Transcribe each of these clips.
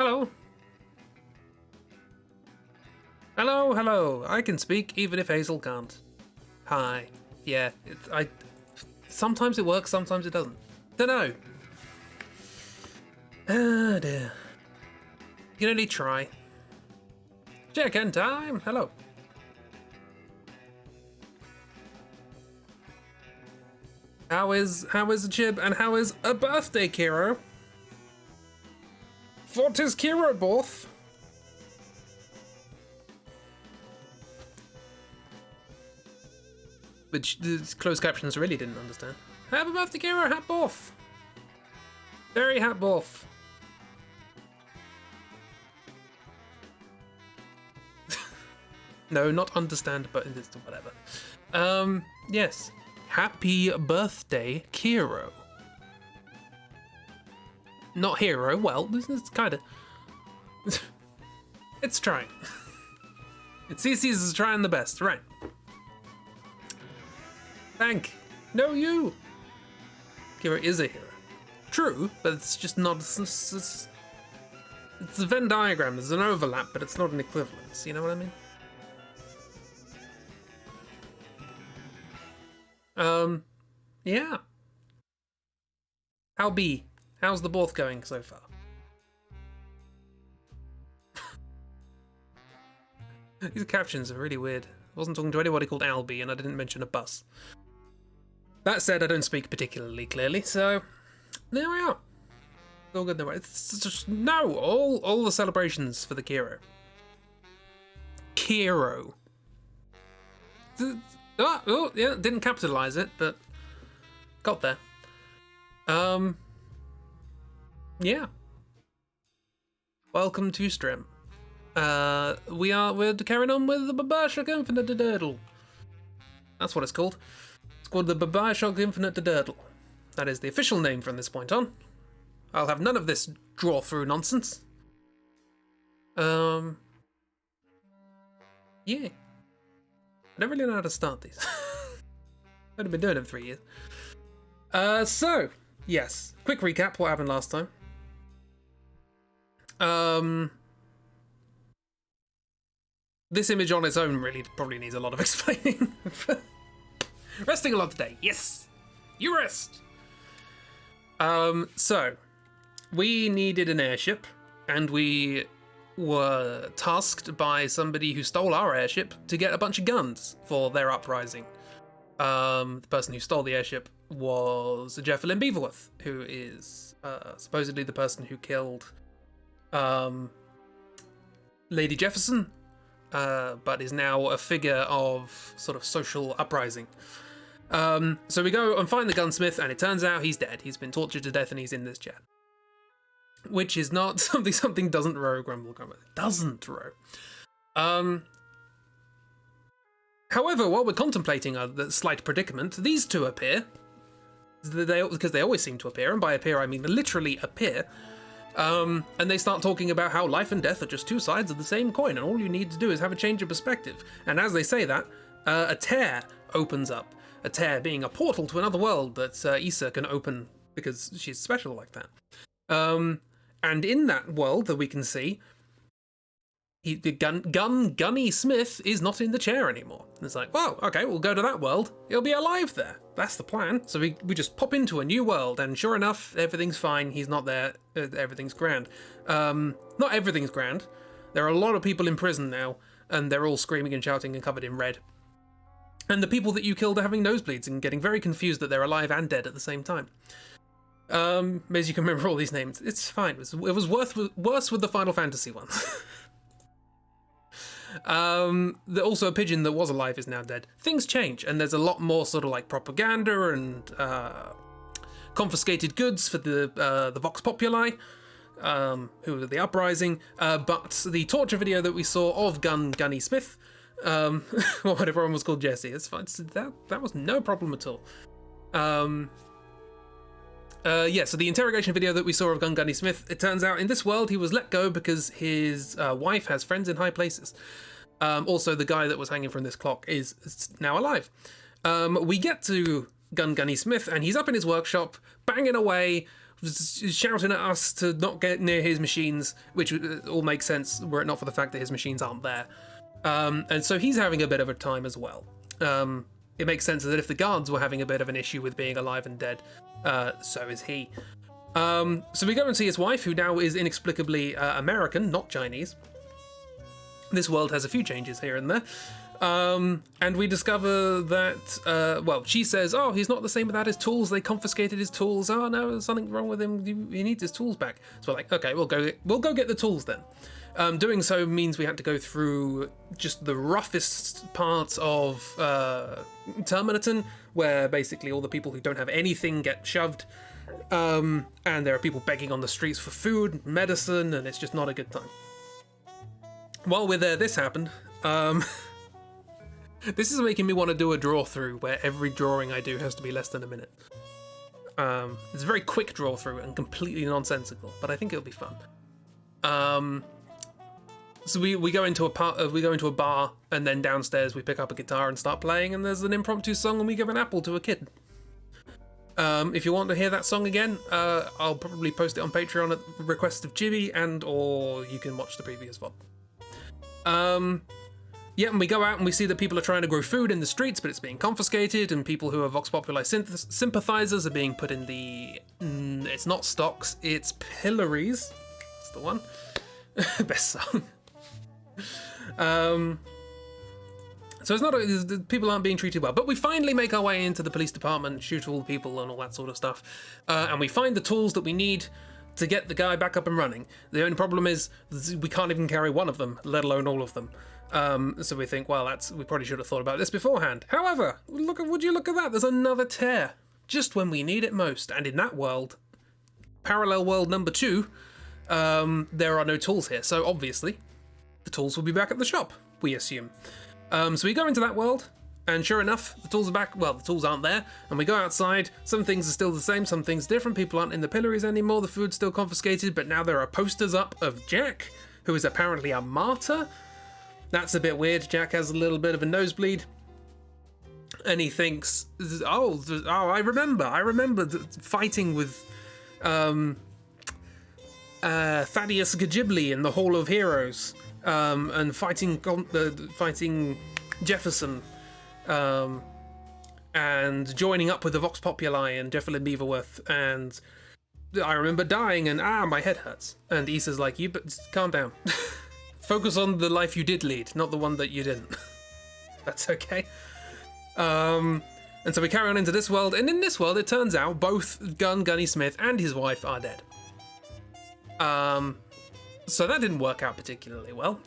Hello. Hello, hello. I can speak even if Hazel can't. Hi. Yeah, sometimes it works, sometimes it doesn't. Dunno. Ah, dear. You can only try. Check-in time. Hello. How is a Chib and how is a birthday, Kiro? What is Kiro, both? Which the closed captions really didn't understand. Happy birthday, Kiro, hat both. Very hat both. No, not understand, but it's whatever. Yes. Happy birthday, Kiro. Not hero. Well, this is kind of. It's trying. CC's is trying the best, right? Thank. No, you. Kiro is a hero. True, but it's just not. It's a Venn diagram. There's an overlap, but it's not an equivalence. You know what I mean? Yeah. How's the both going so far? These captions are really weird. I wasn't talking to anybody called Albie, and I didn't mention a bus. That said, I don't speak particularly clearly, so there we are. It's all good. No, it's just no. All the celebrations for the Kiro. Kiro. Oh, yeah, didn't capitalize it, but got there. Yeah. Welcome to stream. We're carrying on with the Bioshock Infinite Diddle. That's what it's called. It's called the Bioshock Infinite Diddle. That is the official name from this point on. I'll have none of this draw-through nonsense. Yeah. I don't really know how to start these. I've been doing it for 3 years. So, yes. Quick recap, what happened last time. This image on its own really probably needs a lot of explaining. Resting a lot today. Yes! You rest! So, we needed an airship, and we were tasked by somebody who stole our airship to get a bunch of guns for their uprising. The person who stole the airship was Jefferlyn Beaverworth, who is supposedly the person who killed Lady Jefferson, but is now a figure of sort of social uprising. So we go and find the gunsmith, and it turns out he's dead. He's been tortured to death, and he's in this chat. Which is not something doesn't row, grumble. Doesn't row. However, while we're contemplating the slight predicament, these two appear. Because they always seem to appear, and by appear I mean literally appear. And they start talking about how life and death are just two sides of the same coin, and all you need to do is have a change of perspective. And as they say that, a tear opens up. A tear being a portal to another world that Issa can open because she's special like that. And in that world that we can see, Gunny Smith is not in the chair anymore. And it's like, well, okay, we'll go to that world. He'll be alive there. That's the plan. So we just pop into a new world, and sure enough, everything's fine. He's not there. Everything's grand. Not everything's grand. There are a lot of people in prison now, and they're all screaming and shouting and covered in red. And the people that you killed are having nosebleeds and getting very confused that they're alive and dead at the same time. As you can remember all these names. It's fine. It was worse with the Final Fantasy ones. Also a pigeon that was alive is now dead. Things change, and there's a lot more sort of like propaganda and confiscated goods for the Vox Populi, who are the uprising. But the torture video that we saw of Gunny Smith, or whatever everyone was called, Jesse, it's fine. That was no problem at all. Yeah, so the interrogation video that we saw of Gunny Smith, it turns out in this world he was let go because his wife has friends in high places. Also, the guy that was hanging from this clock is now alive. We get to Gunny Smith, and he's up in his workshop, banging away, shouting at us to not get near his machines, which all makes sense were it not for the fact that his machines aren't there. And so he's having a bit of a time as well. It makes sense that if the guards were having a bit of an issue with being alive and dead, so is he. So we go and see his wife, who now is inexplicably American, not Chinese. This world has a few changes here and there. And we discover that, she says, oh, he's not the same without his tools. They confiscated his tools. Oh, no, there's something wrong with him. He needs his tools back. So we're like, okay, we'll go get the tools then. Doing so means we had to go through just the roughest parts of Terminaton, where basically all the people who don't have anything get shoved. And there are people begging on the streets for food, medicine, and it's just not a good time. While we're there, this happened. This is making me want to do a draw through where every drawing I do has to be less than a minute. It's a very quick draw through and completely nonsensical, but I think it'll be fun. So we go into a bar, and then downstairs we pick up a guitar and start playing, and there's an impromptu song, and we give an apple to a kid. If you want to hear that song again, I'll probably post it on Patreon at the request of Jimmy, or you can watch the previous VOD. Yeah, and we go out and we see that people are trying to grow food in the streets, but it's being confiscated, and people who are Vox Populi sympathizers are being put in the... it's not stocks, it's pillories. That's the one. Best song. So it's not... people aren't being treated well. But we finally make our way into the police department, shoot all the people and all that sort of stuff. And we find the tools that we need to get the guy back up and running. The only problem is we can't even carry one of them, let alone all of them. So we think, well, we probably should have thought about this beforehand. However, would you look at that? There's another tear, just when we need it most. And in that world, parallel world number 2, there are no tools here. So obviously, the tools will be back at the shop, we assume. So we go into that world, and sure enough, the tools are back. Well, the tools aren't there, and we go outside. Some things are still the same, some things different. People aren't in the pillories anymore. The food's still confiscated, but now there are posters up of Jack, who is apparently a martyr. That's a bit weird. Jack has a little bit of a nosebleed, and he thinks, oh, I remember fighting with Thaddeus Gajibli in the Hall of Heroes, and fighting Jefferson, and joining up with the Vox Populi and Jefferlin Beaverworth, and I remember dying, and my head hurts. And Issa's like, calm down. Focus on the life you did lead, not the one that you didn't. That's okay. And so we carry on into this world, and in this world, it turns out both Gunny Smith and his wife are dead. So that didn't work out particularly well.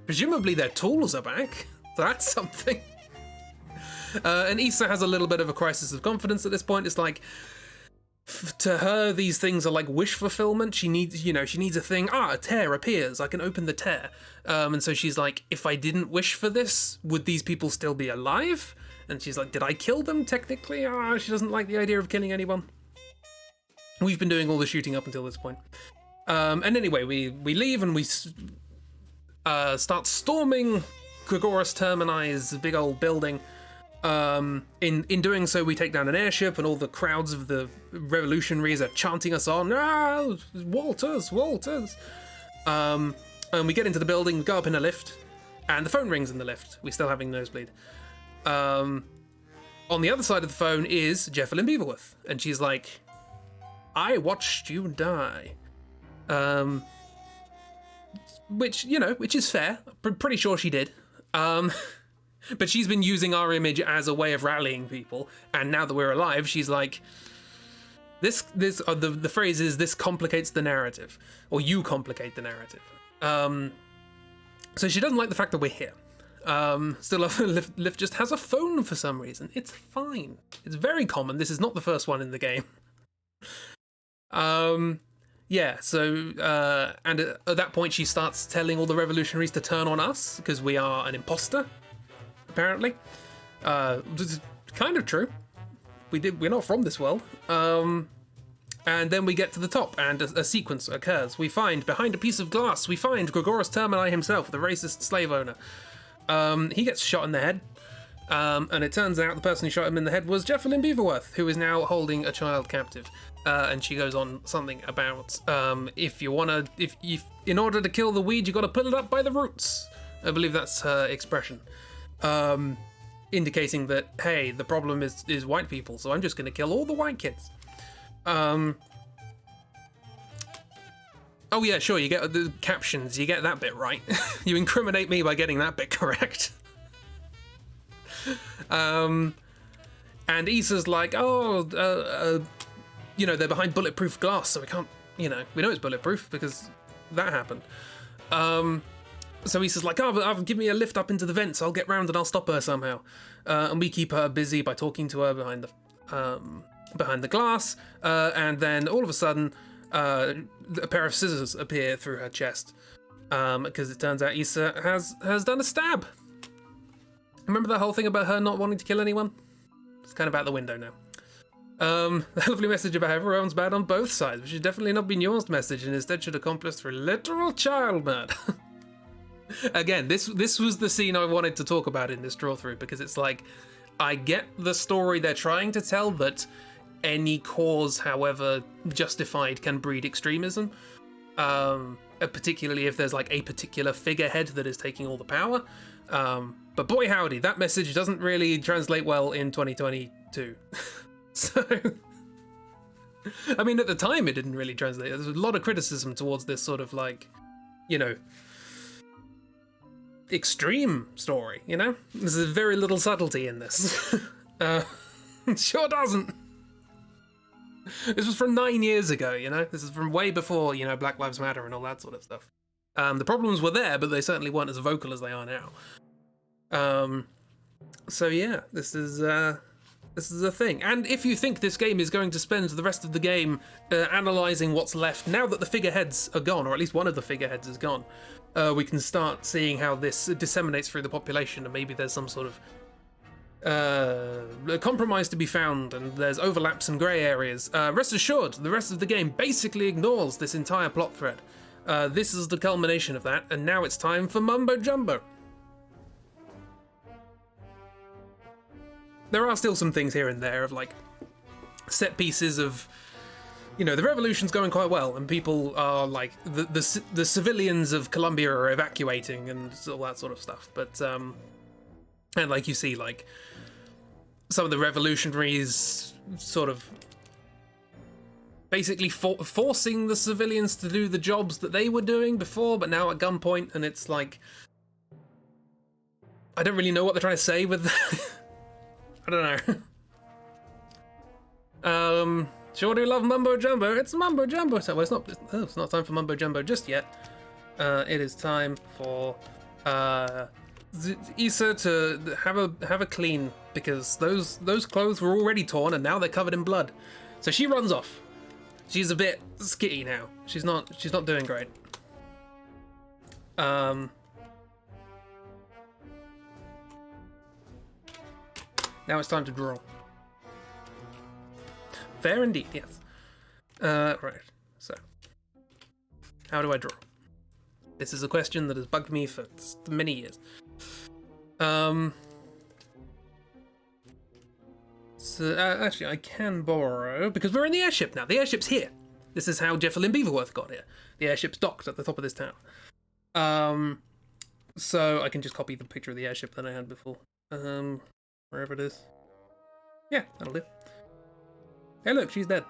Presumably their tools are back. That's something. And Issa has a little bit of a crisis of confidence at this point. It's like, to her, these things are like wish fulfillment. She needs a thing. A tear appears. I can open the tear. And so she's like, if I didn't wish for this, would these people still be alive? And she's like, did I kill them technically? She doesn't like the idea of killing anyone. We've been doing all the shooting up until this point. And anyway, we leave and we start storming Gregoris Termini's big old building. In doing so, we take down an airship, and all the crowds of the revolutionaries are chanting us on. Walters. And we get into the building, go up in a lift, and the phone rings in the lift. We're still having nosebleed. On the other side of the phone is Jefferlin Beaverworth, and she's like, I watched you die. Which is fair. Pretty sure she did. But she's been using our image as a way of rallying people, and now that we're alive, she's like, the phrase is, this complicates the narrative, or you complicate the narrative. So she doesn't like the fact that we're here. Still, Lift just has a phone for some reason. It's fine. It's very common. This is not the first one in the game. Yeah, so, and at that point she starts telling all the revolutionaries to turn on us, because we are an imposter, apparently. This is kind of true. We're not from this world. And then we get to the top, and a sequence occurs. We find, behind a piece of glass, we find Gregoris Termini himself, the racist slave owner. He gets shot in the head, and it turns out the person who shot him in the head was Jefferlin Beaverworth, who is now holding a child captive. And she goes on something about if in order to kill the weed, you got to pull it up by the roots. I believe that's her expression, indicating that, hey, the problem is white people, so I'm just going to kill all the white kids. Oh yeah, sure. You get the captions. You get that bit right. You incriminate me by getting that bit correct. And Issa's like, oh, you know, they're behind bulletproof glass, so we can't, you know, we know it's bulletproof because that happened. So Issa's like, oh, but give me a lift up into the vents, I'll get round and I'll stop her somehow. And we keep her busy by talking to her behind the glass, and then all of a sudden, a pair of scissors appear through her chest, because it turns out Issa has done a stab. Remember that whole thing about her not wanting to kill anyone? It's kind of out the window now. The lovely message about everyone's bad on both sides, which should definitely not be nuanced message, and instead should accomplish through literal child murder. Again, this was the scene I wanted to talk about in this draw-through, because it's like, I get the story they're trying to tell, that any cause, however justified, can breed extremism. Particularly if there's like a particular figurehead that is taking all the power. But boy howdy, that message doesn't really translate well in 2022. So, I mean, at the time it didn't really translate. There's a lot of criticism towards this sort of like, you know, extreme story, you know? There's very little subtlety in this. It sure doesn't. This was from 9 years ago, you know? This is from way before, you know, Black Lives Matter and all that sort of stuff. The problems were there, but they certainly weren't as vocal as they are now. So yeah, this is a thing. And if you think this game is going to spend the rest of the game analysing what's left, now that the figureheads are gone, or at least one of the figureheads is gone, we can start seeing how this disseminates through the population, and maybe there's some sort of a compromise to be found, and there's overlaps and grey areas. Rest assured, the rest of the game basically ignores this entire plot thread. This is the culmination of that, and now it's time for Mumbo Jumbo. There are still some things here and there of like set pieces of, you know, the revolution's going quite well, and people are like the civilians of Colombia are evacuating and all that sort of stuff. But and like you see like some of the revolutionaries sort of basically forcing the civilians to do the jobs that they were doing before, but now at gunpoint, and it's like, I don't really know what they're trying to say with that. I don't know. Sure do love Mumbo Jumbo. It's Mumbo Jumbo. So, well, it's not time for Mumbo Jumbo just yet. It is time for Issa to have a clean, because those clothes were already torn and now they're covered in blood. So she runs off. She's a bit skitty now. She's not doing great. Now it's time to draw. Fair indeed, yes. Right, so. How do I draw? This is a question that has bugged me for many years. So, actually, I can borrow, because we're in the airship now. The airship's here. This is how Jeffrey Beaverworth got here. The airship's docked at the top of this tower. So I can just copy the picture of the airship that I had before. Wherever it is. Yeah, that'll do. Hey look, she's dead.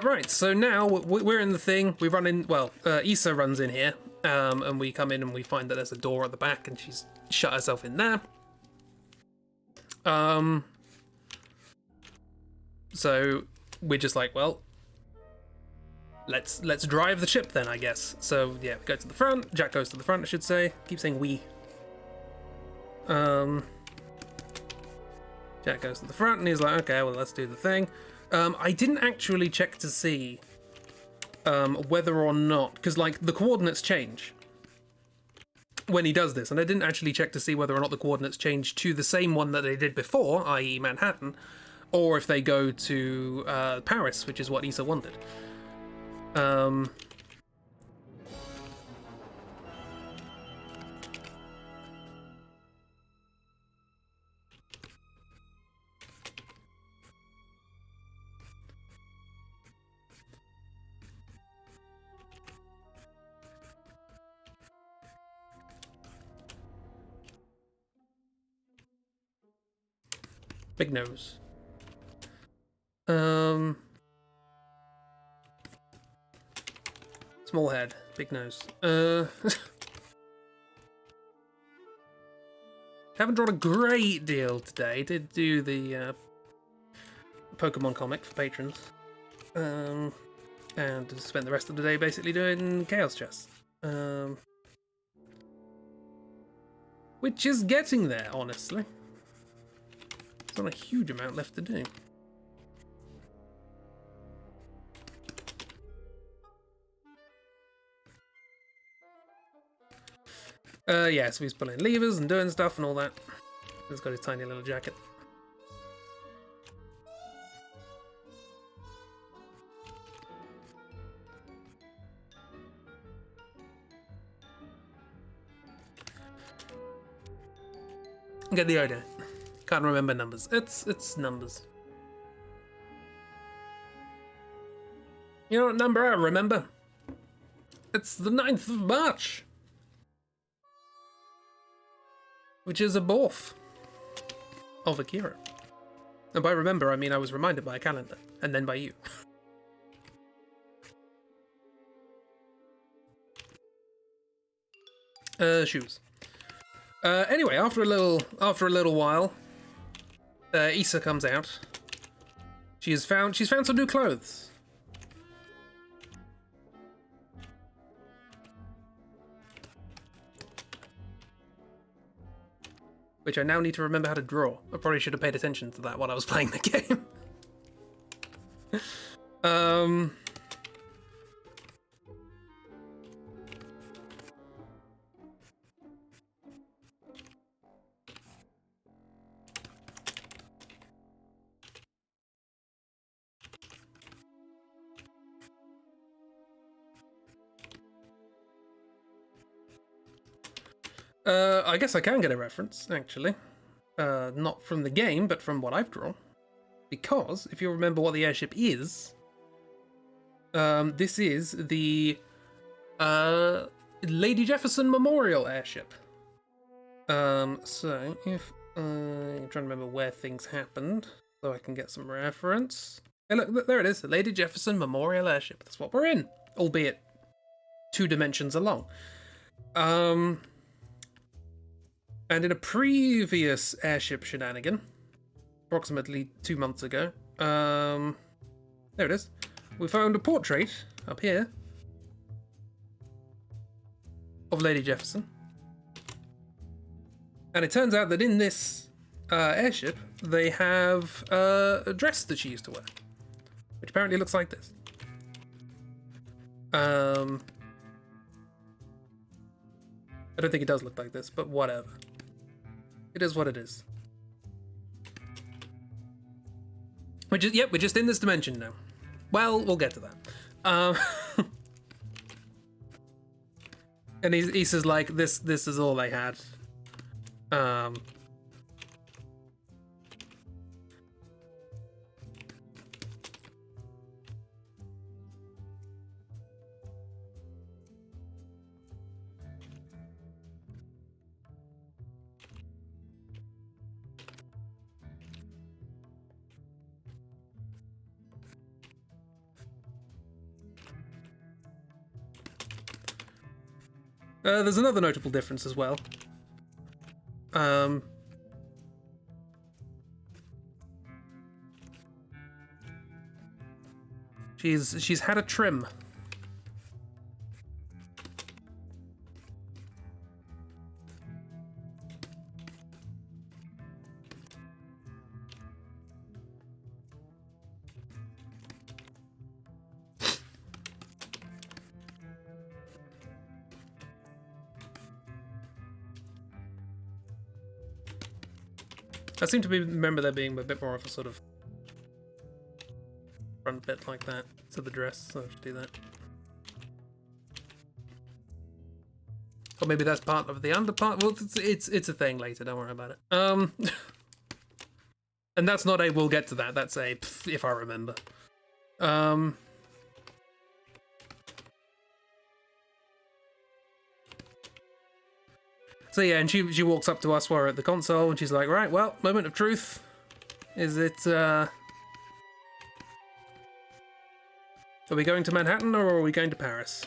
Right, so now we're in the thing. We run in, well, Issa runs in here, and we come in and we find that there's a door at the back and she's shut herself in there. So we're just like, well, let's drive the ship then, I guess. So yeah, we go to the front. Jack goes to the front, I should say. Keep saying we. Jack goes to the front and he's like, okay, well, let's do the thing. I didn't actually check to see whether or not, because like the coordinates change when he does this, and I didn't actually check to see whether or not the coordinates change to the same one that they did before, i.e. Manhattan, or if they go to Paris, which is what Issa wanted. Big nose. Small head, big nose. Haven't drawn a great deal today. Did do the Pokemon comic for patrons. And spent the rest of the day basically doing Chaos Chess. Which is getting there, honestly. There's not a huge amount left to do. Yeah, so he's pulling levers and doing stuff and all that. He's got his tiny little jacket. Get the idea. Can't remember numbers. It's numbers. You know what number I remember? It's the 9th of March. Which is a birth of Akira. And by remember, I mean I was reminded by a calendar, and then by you. Shoes. Anyway, after a little while, Issa comes out. She's found some new clothes. Which I now need to remember how to draw. I probably should have paid attention to that while I was playing the game. I guess I can get a reference, actually. Not from the game, but from what I've drawn. Because, if you remember what the airship is, this is the Lady Jefferson Memorial Airship. So, if I'm trying to remember where things happened, so I can get some reference. Hey, look, there it is, the Lady Jefferson Memorial Airship. That's what we're in, albeit 2 dimensions along. And in a previous airship shenanigan, approximately 2 months ago, there it is, we found a portrait up here of Lady Jefferson. And it turns out that in this airship, they have a dress that she used to wear, which apparently looks like this. I don't think it does look like this, but whatever. It is what it is. We're just in this dimension now. Well, we'll get to that. And he says like this is all they had. There's another notable difference as well. She's had a trim. I seem to remember there being a bit more of a sort of front bit like that to the dress, so I should do that. Or maybe that's part of the under part. Well, it's a thing later. Don't worry about it. And that's not a we'll get to that. That's a if I remember. So yeah, and she walks up to us while we're at the console, and she's like, "Right, well, moment of truth. Is it? Are we going to Manhattan or are we going to Paris?"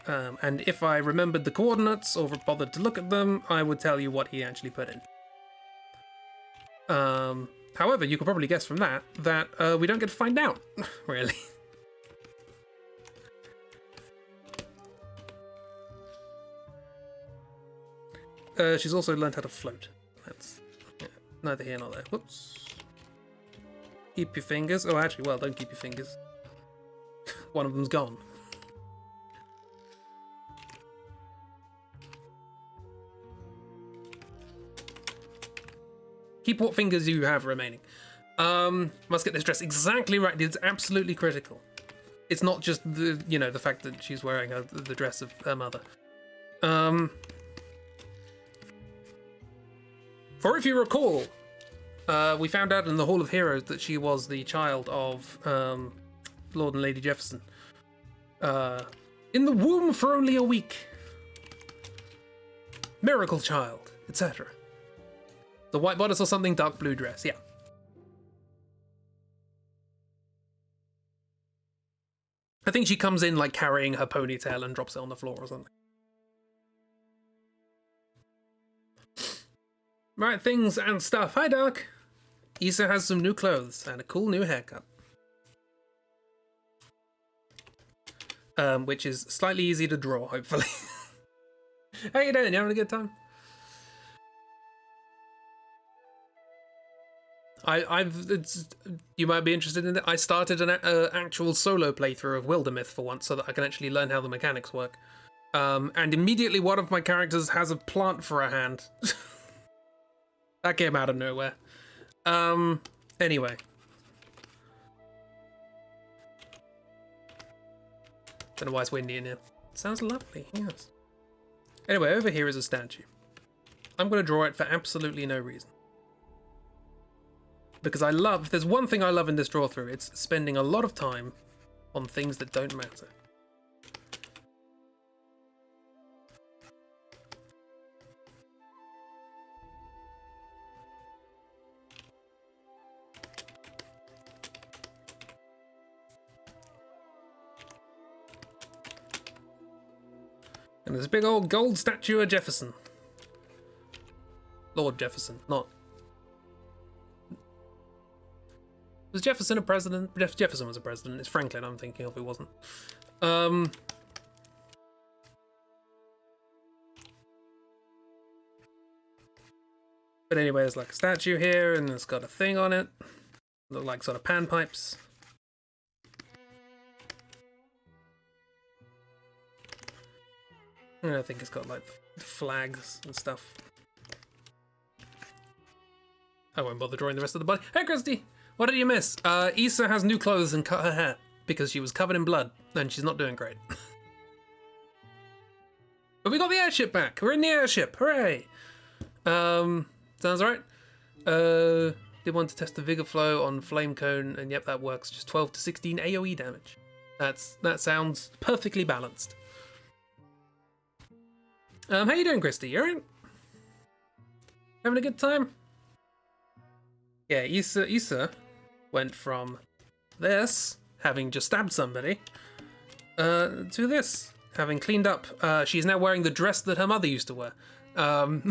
And if I remembered the coordinates or bothered to look at them, I would tell you what he actually put in. However, you could probably guess from that we don't get to find out, really. She's also learned how to float. That's neither here nor there. Whoops. Keep your fingers. Oh, actually, well, don't keep your fingers. One of them's gone. Keep what fingers you have remaining. Must get this dress exactly right. It's absolutely critical. It's not just the fact that she's wearing the dress of her mother. For if you recall, we found out in the Hall of Heroes that she was the child of Lord and Lady Jefferson. In the womb for only a week. Miracle child, etc. The white bodice or something, dark blue dress, yeah. I think she comes in like carrying her ponytail and drops it on the floor or something. Right, things and stuff. Hi, Doc. Issa has some new clothes and a cool new haircut. Which is slightly easy to draw, hopefully. How you doing? You having a good time? You might be interested in it. I started an actual solo playthrough of Wildermyth for once, so that I can actually learn how the mechanics work. And immediately one of my characters has a plant for a hand. That came out of nowhere. Anyway. Don't know why it's windy in here. Sounds lovely, yes. Anyway, over here is a statue. I'm going to draw it for absolutely no reason. Because if there's one thing I love in this draw-through, it's spending a lot of time on things that don't matter. And there's a big old gold statue of Jefferson. Lord Jefferson, not... Was Jefferson a president? Jefferson was a president. It's Franklin I'm thinking of, who wasn't. But anyway, there's like a statue here, and it's got a thing on it. Look like sort of panpipes. And I think it's got like flags and stuff. I won't bother drawing the rest of the body. Hey, Christy! What did you miss? Issa has new clothes and cut her hair because she was covered in blood and she's not doing great. But we got the airship back. We're in the airship. Hooray! Sounds right. Did want to test the vigor flow on flame cone, and yep, that works. Just 12 to 16 AoE damage. That sounds perfectly balanced. How you doing, Christy? You alright? Having a good time? Yeah, Issa went from this, having just stabbed somebody, to this, having cleaned up. She's now wearing the dress that her mother used to wear,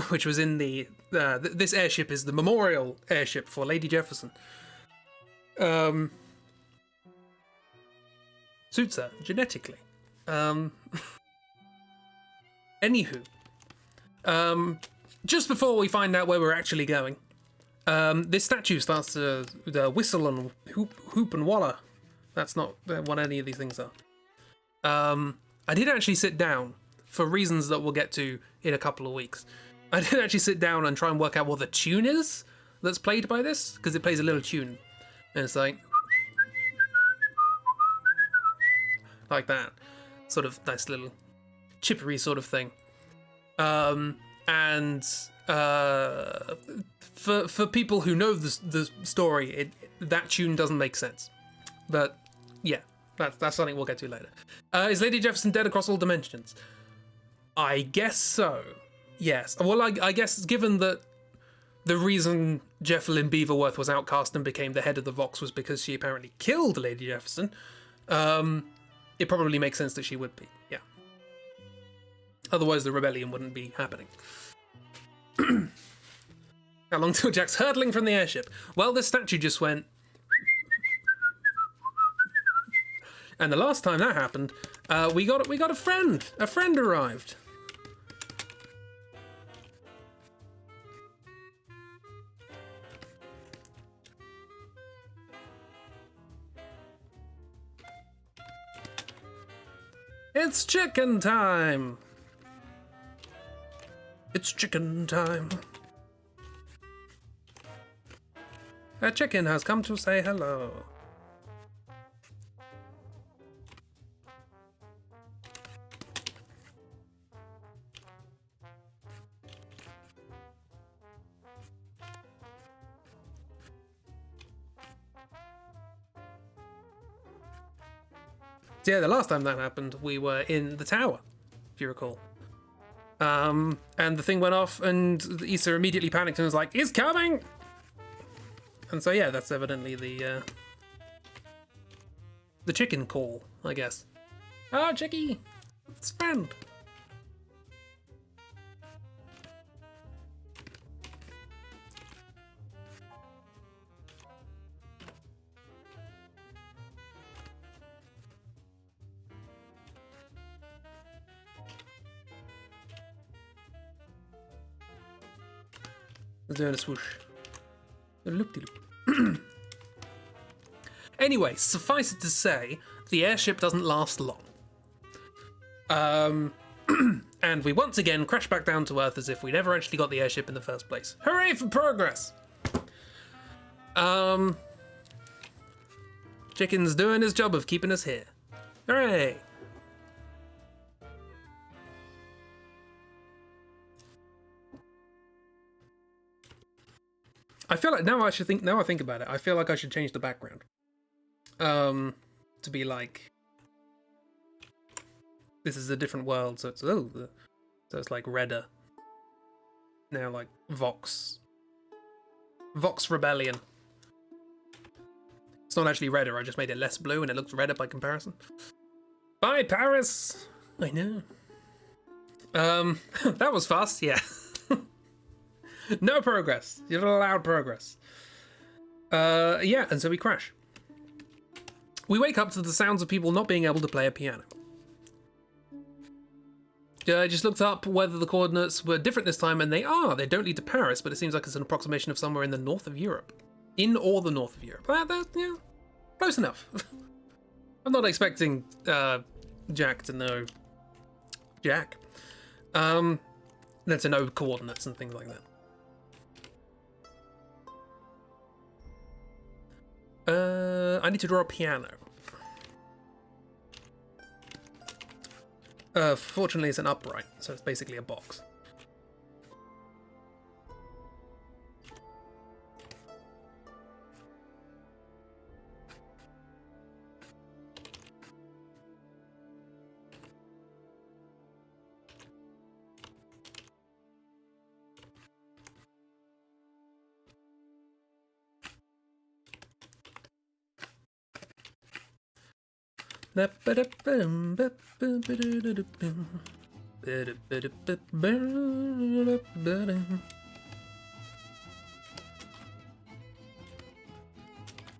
which was in the... this airship is the memorial airship for Lady Jefferson. Suits her, genetically. Anywho, just before we find out where we're actually going, this statue starts to whistle and hoop and walla. That's not what any of these things are. I did actually sit down, for reasons that we'll get to in a couple of weeks, I didn't actually sit down and try and work out what the tune is that's played by this, because it plays a little tune. And it's like that. Sort of nice little chippery sort of thing. And for people who know the story, that tune doesn't make sense. But yeah, that's something we'll get to later. Is Lady Jefferson dead across all dimensions? I guess so. Yes. Well, I guess given that the reason Jeffelyn Beaverworth was outcast and became the head of the Vox was because she apparently killed Lady Jefferson, it probably makes sense that she would be. Yeah. Otherwise, the rebellion wouldn't be happening. How long till Jack's hurtling from the airship? Well, this statue just went. And the last time that happened, we got a friend. A friend arrived. It's chicken time. It's chicken time. A chicken has come to say hello. So yeah, the last time that happened, we were in the tower, if you recall. And the thing went off, and Issa immediately panicked and was like, "He's coming!" And so yeah, that's evidently the chicken call, I guess. Oh, Chicky! It's friend! Doing a swoosh. A loop-de-loop. Anyway, suffice it to say, the airship doesn't last long. And we once again crash back down to Earth as if we never actually got the airship in the first place. Hooray for progress! Chicken's doing his job of keeping us here. Hooray! I feel like now I think about it, I feel like I should change the background. To be like, this is a different world, so it's like redder. Now like Vox Rebellion. It's not actually redder, I just made it less blue and it looks redder by comparison. Bye, Paris! I know. That was fast, yeah. No progress. You're not allowed progress. Yeah, and so we crash. We wake up to the sounds of people not being able to play a piano. I just looked up whether the coordinates were different this time, and they are. They don't lead to Paris, but it seems like it's an approximation of somewhere in the north of Europe. In or the north of Europe. Yeah, close enough. I'm not expecting Jack to know Jack. To know coordinates and things like that. I need to draw a piano. Fortunately, it's an upright, so it's basically a box.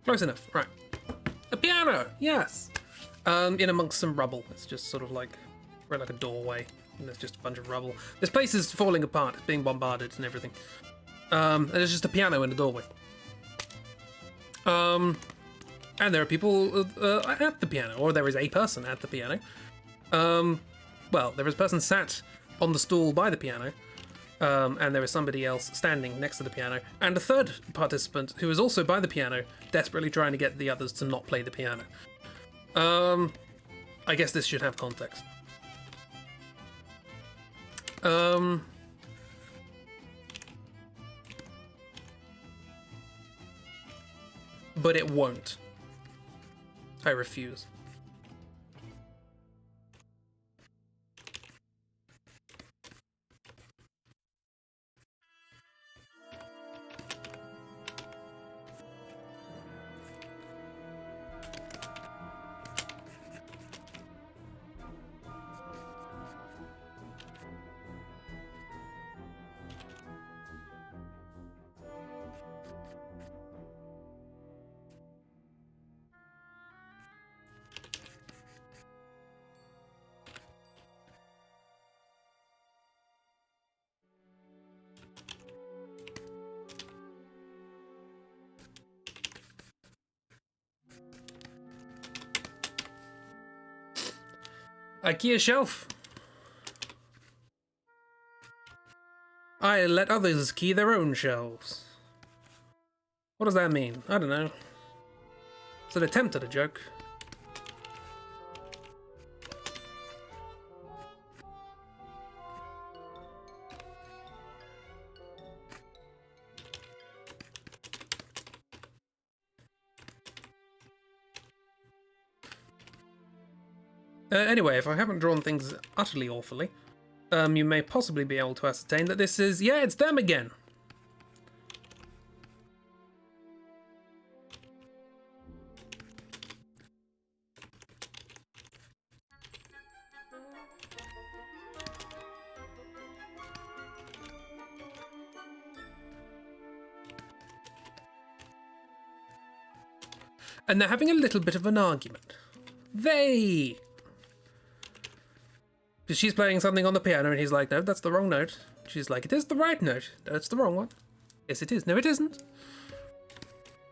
Close enough, right. A piano, yes! In amongst some rubble. It's just sort of like, we're like a doorway, and there's just a bunch of rubble. This place is falling apart, it's being bombarded and everything. And there's just a piano in the doorway. And there are people at the piano, or there is a person at the piano. Well, there is a person sat on the stool by the piano, and there is somebody else standing next to the piano, and a third participant who is also by the piano, desperately trying to get the others to not play the piano. I guess this should have context. But it won't. I refuse. IKEA shelf. I let others key their own shelves. What does that mean? I don't know. It's an attempt at a joke. Anyway, if I haven't drawn things utterly awfully, you may possibly be able to ascertain that this is... Yeah, it's them again! And they're having a little bit of an argument. They... Because she's playing something on the piano and he's like, no, that's the wrong note. She's like, it is the right note. No, it's the wrong one. Yes, it is. No, it isn't.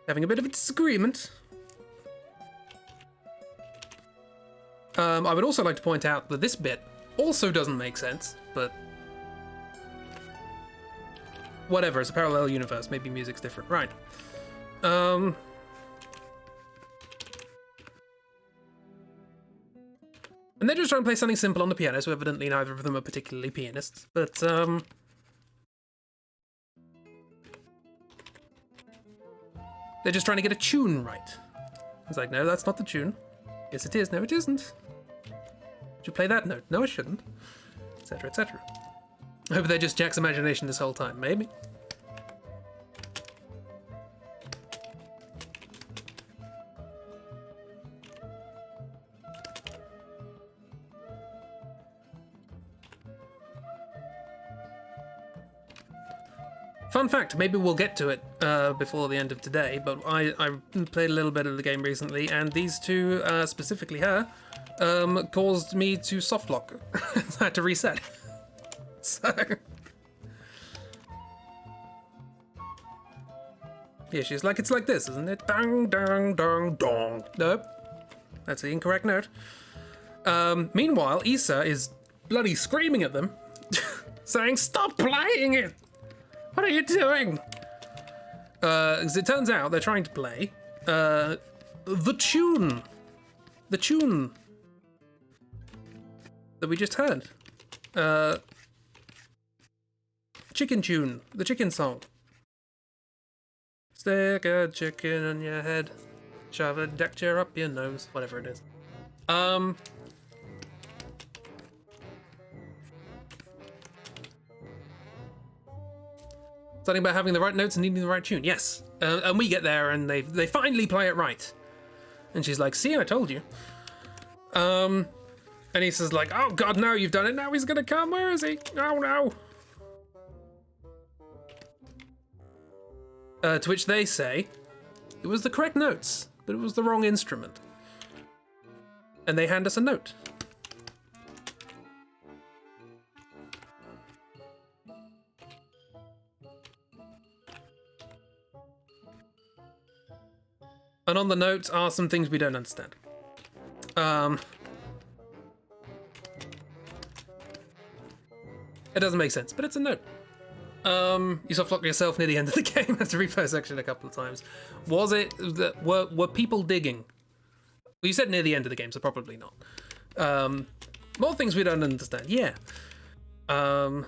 Having a bit of a disagreement. I would also like to point out that this bit also doesn't make sense, but... Whatever, it's a parallel universe. Maybe music's different. Right. And they're just trying to play something simple on the piano, so evidently neither of them are particularly pianists. But, they're just trying to get a tune right. It's like, no, that's not the tune. Yes, it is. No, it isn't. Should you play that note? No, I shouldn't. Etc., etc. I hope they're just Jack's imagination this whole time. Maybe. Fun fact, maybe we'll get to it before the end of today, but I played a little bit of the game recently, and these two, specifically her, caused me to softlock. I had to reset. So... Yeah, she's like, it's like this, isn't it? Dong, dong, dong, dong. Nope. That's the incorrect note. Meanwhile, Issa is bloody screaming at them, saying, stop playing it! What are you doing? As it turns out, they're trying to play the tune. The tune that we just heard. Chicken tune. The chicken song. Stick a chicken on your head. Shove a deck chair up your nose. Whatever it is. Something about having the right notes and needing the right tune. Yes. And we get there and they finally play it right. And she's like, see, I told you. And he says like, oh God, no, you've done it. Now he's gonna come. Where is he? Oh no. To which they say, it was the correct notes, but it was the wrong instrument. And they hand us a note. And on the notes are some things we don't understand. It doesn't make sense, but it's a note. You softlocked yourself near the end of the game. Had to replay a section a couple of times. Was it that were people digging? Well, you said near the end of the game, so probably not. More things we don't understand. Yeah. I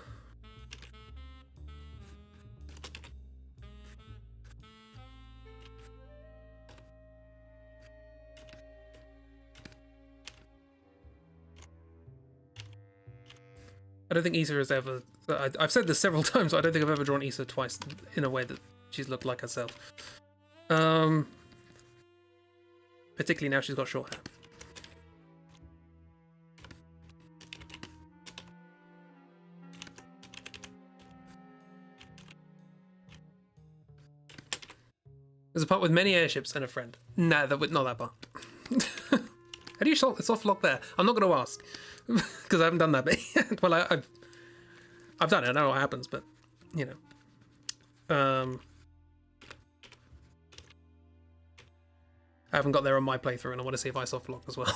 don't think Issa has ever... I've said this several times, but I don't think I've ever drawn Issa twice in a way that she's looked like herself. Particularly now she's got short hair. There's a part with many airships and a friend. Nah, not that part. How do you soft lock there? I'm not going to ask because I haven't done that bit yet. Well, I've done it. I know what happens, but you know, I haven't got there on my playthrough, and I want to see if I soft lock as well.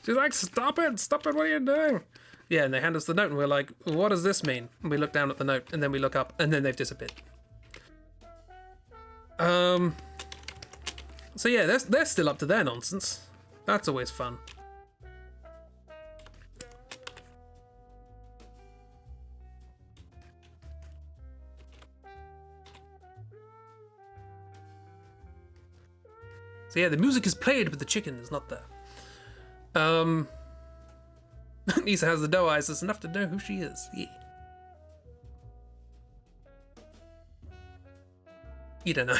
She's like, "Stop it! Stop it! What are you doing?" Yeah, and they hand us the note, and we're like, "What does this mean?" And we look down at the note, and then we look up, and then they've disappeared. So yeah, they're still up to their nonsense. That's always fun. So yeah, the music is played, but the chicken is not there. Nisa has the doe eyes. It's enough to know who she is. Yeah. You don't know.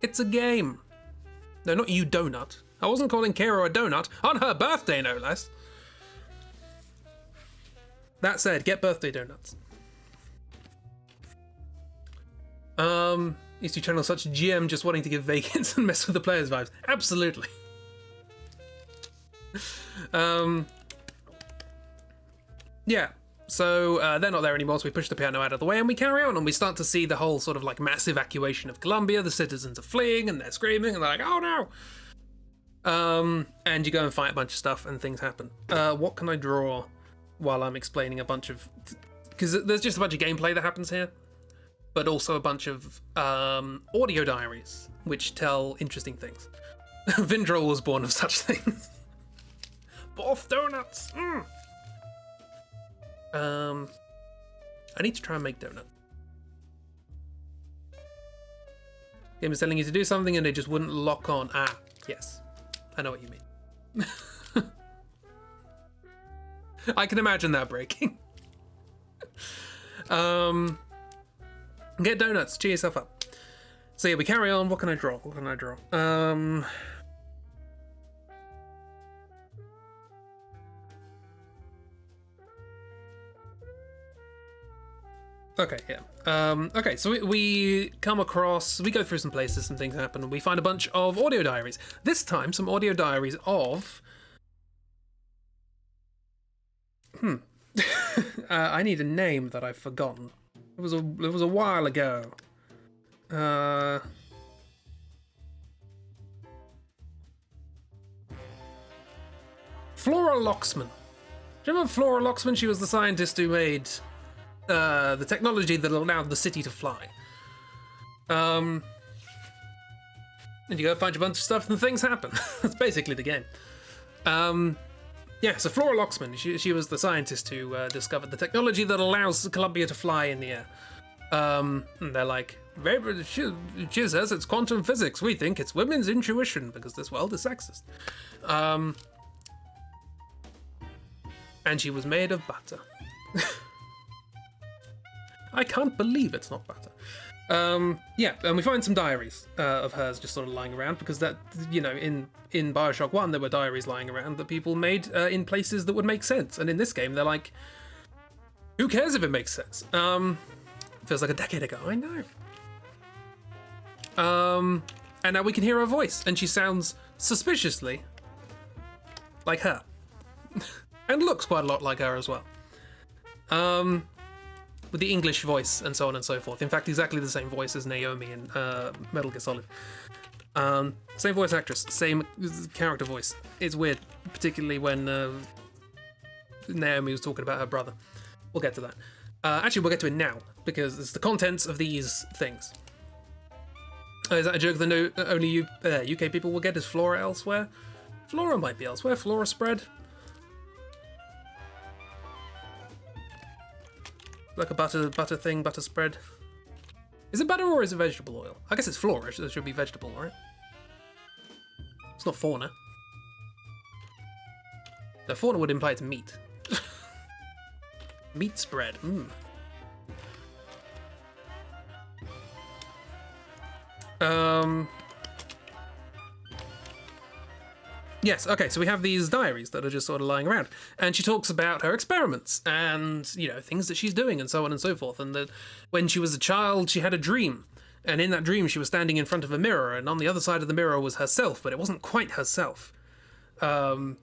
It's a game. No, not you, donut. I wasn't calling Kira a donut on her birthday, no less. That said, get birthday donuts. Is your channel such a GM just wanting to give vacants and mess with the players' vibes? Absolutely. Yeah. So they're not there anymore, so we push the piano out of the way and we carry on, and we start to see the whole sort of like mass evacuation of Columbia. The citizens are fleeing and they're screaming and they're like, "Oh no!" And you go and fight a bunch of stuff and things happen. What can I draw while I'm explaining a bunch of... Because there's just a bunch of gameplay that happens here, but also a bunch of audio diaries which tell interesting things. Vindrol was born of such things. Both donuts! Mm. I need to try and make donuts. Game is telling you to do something and it just wouldn't lock on. Ah, yes. I know what you mean. I can imagine that breaking. Get donuts, cheer yourself up. So yeah, we carry on. What can I draw? What can I draw? Okay, yeah. Okay, so we come across, we go through some places, some things happen, and we find a bunch of audio diaries. This time, some audio diaries of... I need a name that I've forgotten. It was a while ago. Flora Loxman. Do you remember Flora Loxman? She was the scientist who made the technology that allowed the city to fly. And you go find a bunch of stuff and things happen. That's basically the game. Yeah, so Flora Loxman, she was the scientist who discovered the technology that allows Columbia to fly in the air. And they're like, she says it's quantum physics. We think it's women's intuition because this world is sexist. And she was made of butter. I can't believe it's not butter. Yeah, and we find some diaries of hers just sort of lying around because that, you know, in Bioshock 1 there were diaries lying around that people made in places that would make sense. And in this game they're like, who cares if it makes sense? Feels like a decade ago, I know. And now we can hear her voice and she sounds suspiciously like her. And looks quite a lot like her as well. With the English voice and so on and so forth. In fact, exactly the same voice as Naomi in Metal Gear Solid. Same voice actress, same character voice. It's weird, particularly when Naomi was talking about her brother. We'll get to that. Actually, we'll get to it now, because it's the contents of these things. Is that a joke that only UK people will get? Is Flora elsewhere? Flora might be elsewhere. Flora spread. Like a butter thing, butter spread. Is it butter or is it vegetable oil? I guess it's Flora, so it should be vegetable, right? It's not fauna. The fauna would imply it's meat. Meat spread. Yes, okay, so we have these diaries that are just sort of lying around. And she talks about her experiments and, you know, things that she's doing and so on and so forth. And that when she was a child, she had a dream. And in that dream, she was standing in front of a mirror. And on the other side of the mirror was herself, but it wasn't quite herself. And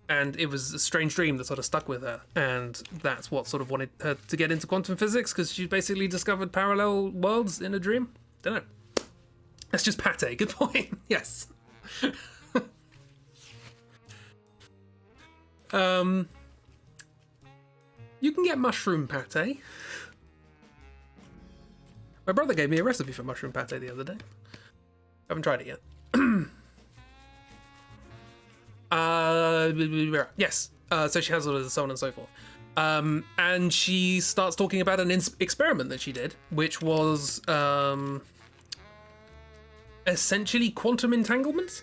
it was a strange dream that sort of stuck with her. And that's what sort of wanted her to get into quantum physics, because she basically discovered parallel worlds in a dream. Don't know. That's just pate. Good point. Yes. You can get mushroom pate. My brother gave me a recipe for mushroom pate the other day. I haven't tried it yet. Yes. So she has all of the so on and so forth. And she starts talking about an experiment that she did, which was essentially quantum entanglement.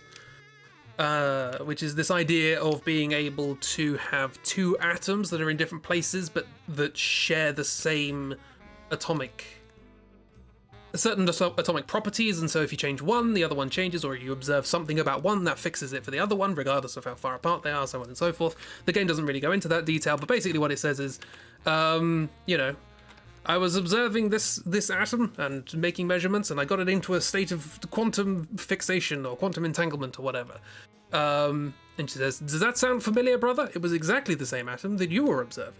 Which is this idea of being able to have two atoms that are in different places but that share the same certain atomic properties, and so if you change one, the other one changes, or you observe something about one, that fixes it for the other one, regardless of how far apart they are, so on and so forth. The game doesn't really go into that detail, but basically what it says is, you know, I was observing this atom and making measurements, and I got it into a state of quantum fixation or quantum entanglement or whatever. And she says, does that sound familiar, brother? It was exactly the same atom that you were observing.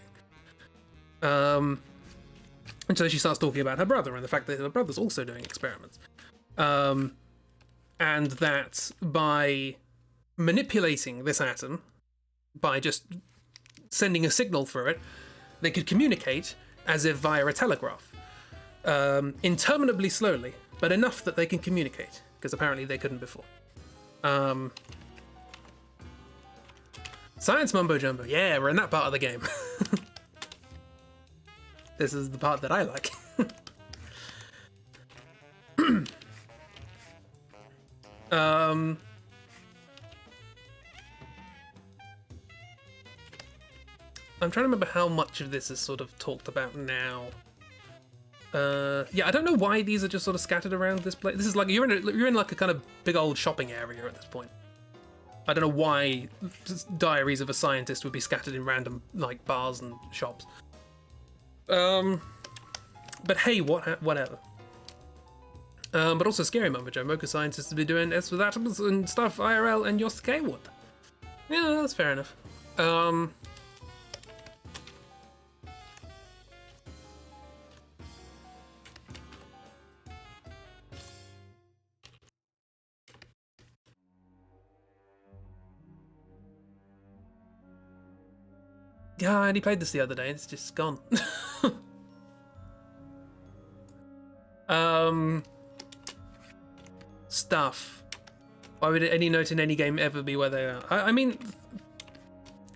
And so she starts talking about her brother and the fact that her brother's also doing experiments. And that by manipulating this atom, by just sending a signal through it, they could communicate as if via a telegraph. Interminably slowly, but enough that they can communicate, because apparently they couldn't before. Science mumbo jumbo. Yeah, we're in that part of the game. This is the part that I like. I'm trying to remember how much of this is sort of talked about now. Yeah, I don't know why these are just sort of scattered around this place. This is like you're in like a kind of big old shopping area at this point. I don't know why diaries of a scientist would be scattered in random like bars and shops. But hey, whatever. But also scary mumbo jumbo, because scientists would be doing this with atoms and stuff IRL, and you're scared. Yeah, that's fair enough. Yeah, I only played this the other day, it's just gone. Stuff. Why would any note in any game ever be where they are? I mean,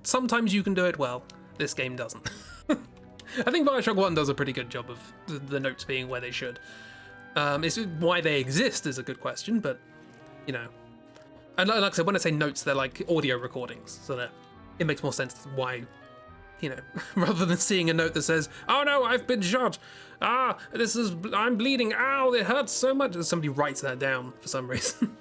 sometimes you can do it well. This game doesn't. I think Bioshock 1 does a pretty good job of the notes being where they should. It's why they exist is a good question, but, you know. And like I said, when I say notes, they're like audio recordings, so that it makes more sense why, you know, rather than seeing a note that says, oh no, I've been shot. I'm bleeding. Ow, it hurts so much. And somebody writes that down for some reason.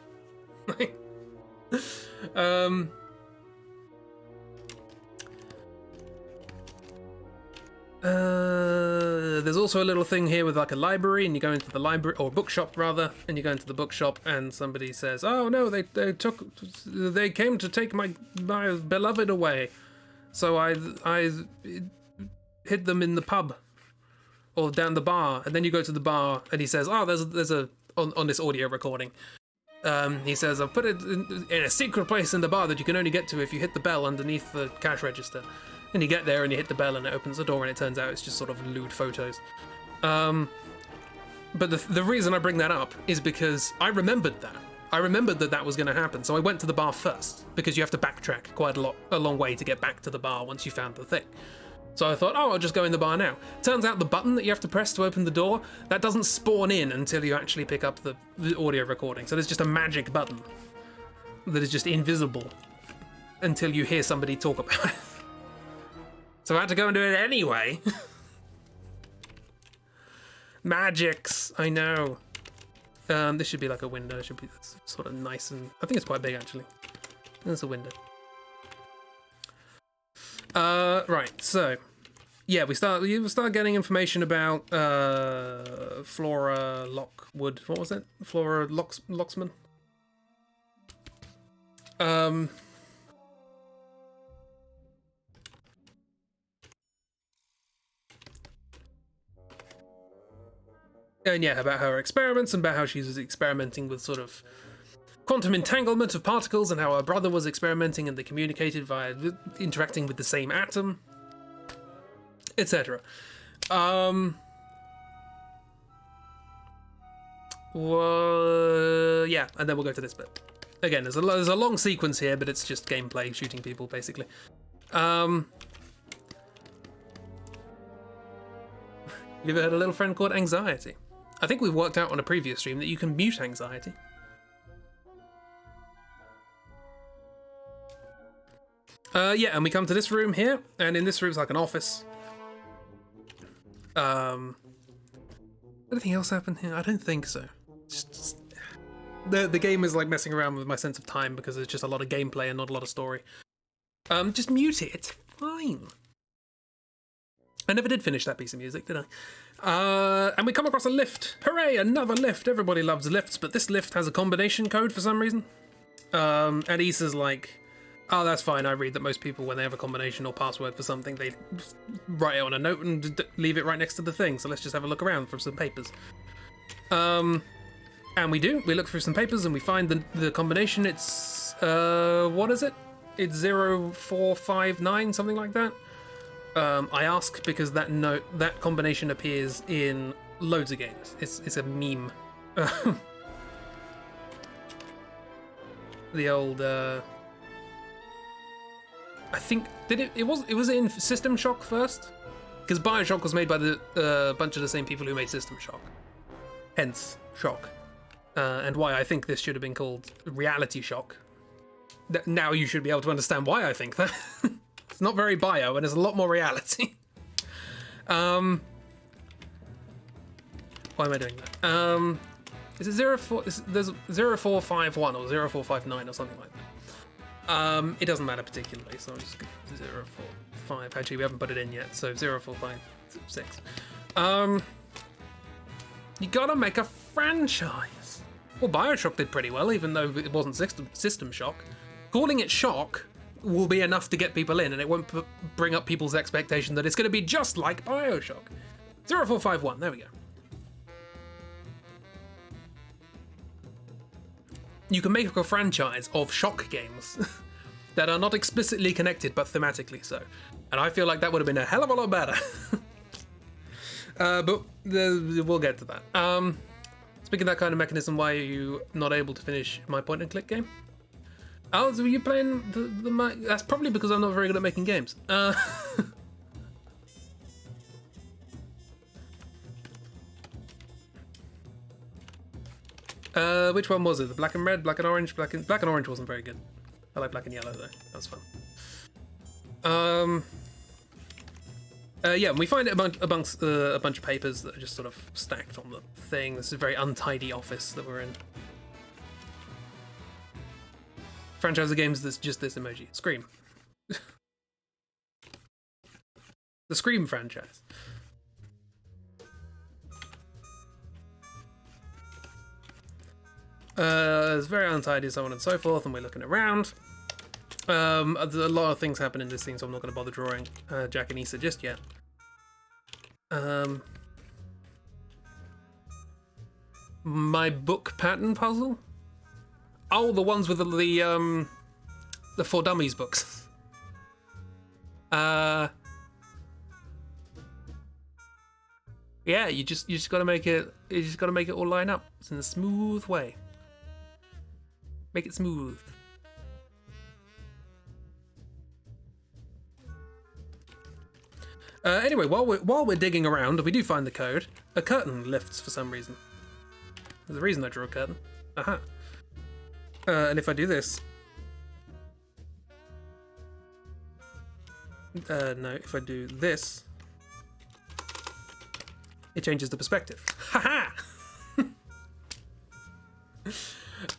There's also a little thing here with like a library, and you go into the library, or bookshop rather, and you go into the bookshop, and somebody says, oh no, they came to take my beloved away. So I hid them in the pub or down the bar, and then you go to the bar, and he says, "Oh, there's a on this audio recording." He says, "I've put it in a secret place in the bar that you can only get to if you hit the bell underneath the cash register." And you get there and you hit the bell and it opens the door and it turns out it's just sort of lewd photos. But the reason I bring that up is because I remembered that. I remembered that was going to happen, so I went to the bar first, because you have to backtrack quite a long way to get back to the bar once you found the thing. So I thought, oh, I'll just go in the bar now. Turns out the button that you have to press to open the door, that doesn't spawn in until you actually pick up the audio recording. So there's just a magic button that is just invisible until you hear somebody talk about it. So I had to go and do it anyway. Magics, I know. This should be like a window. It should be sort of nice, and I think it's quite big actually. There's a window. Right. So, yeah, we start getting information about Flora Lockwood. What was it? Flora Locksman. And yeah, about her experiments and about how she was experimenting with sort of quantum entanglement of particles and how her brother was experimenting and they communicated via interacting with the same atom, etc. Well, yeah, and then we'll go to this bit. Again, there's a long sequence here, but it's just gameplay, shooting people, basically. You ever heard of a little friend called Anxiety? I think we've worked out on a previous stream that you can mute Anxiety. Yeah, and we come to this room here, and in this room's like an office. Anything else happen here? I don't think so. Just the game is like messing around with my sense of time because there's just a lot of gameplay and not a lot of story. Just mute it, it's fine. I never did finish that piece of music, did I? And we come across a lift. Hooray, another lift. Everybody loves lifts, but this lift has a combination code for some reason. And Issa's like, oh, that's fine. I read that most people, when they have a combination or password for something, they write it on a note and leave it right next to the thing. So let's just have a look around for some papers. And we do. We look through some papers and we find the combination. It's, what is it? It's 0459, something like that. I ask because that combination appears in loads of games. It's a meme. The old I think it was in System Shock first, because Bioshock was made by the bunch of the same people who made System Shock. Hence Shock, and why I think this should have been called Reality Shock. Now you should be able to understand why I think that. It's not very bio, and there's a lot more reality. Why am I doing that? Is it 04? There's 0451 or 0459 or something like that. It doesn't matter particularly, so I'm just going to 045. Actually, we haven't put it in yet, so 0456. You gotta make a franchise. Well, Bioshock did pretty well, even though it wasn't System Shock. Calling it Shock will be enough to get people in, and it won't bring up people's expectation that it's going to be just like Bioshock. 0451, there we go. You can make a franchise of Shock games that are not explicitly connected, but thematically so. And I feel like that would have been a hell of a lot better. But we'll get to that. Speaking of that kind of mechanism, why are you not able to finish my point-and-click game? Oh, so you playing the that's probably because I'm not very good at making games. Which one was it? The black and red, black and orange? Black and orange wasn't very good. I like black and yellow though. That was fun. Yeah, we find it amongst a bunch of papers that are just sort of stacked on the thing. This is a very untidy office that we're in. Franchise of games that's just this emoji. Scream. The Scream franchise. It's very untidy, so on and so forth, and we're looking around. A lot of things happen in this scene, so I'm not going to bother drawing Jack and Issa just yet. My book pattern puzzle? Oh, the ones with the For Dummies books. Yeah, you just gotta make it. You just gotta make it all line up. It's in a smooth way. Make it smooth. Anyway, while we're digging around, we do find the code. A curtain lifts for some reason. There's a reason I drew a curtain. Aha. And if I do this, no, if I do this, it changes the perspective. Haha.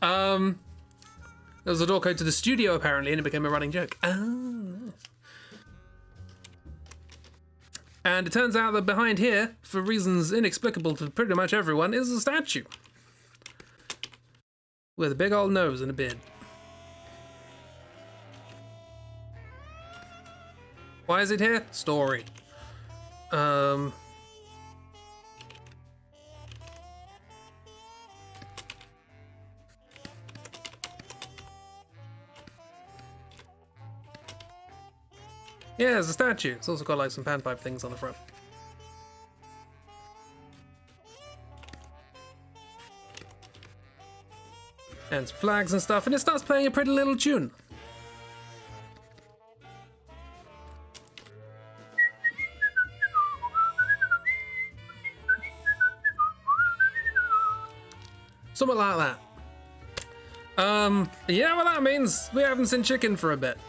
There was a door code to the studio apparently, and it became a running joke. Oh, nice. And it turns out that behind here, for reasons inexplicable to pretty much everyone, is a statue. With a big old nose and a beard. Why is it here? Story. Yeah, there's a statue. It's also got like some panpipe things on the front. And some flags and stuff, and it starts playing a pretty little tune. Something like that. You know what that means? We haven't seen Chicken for a bit.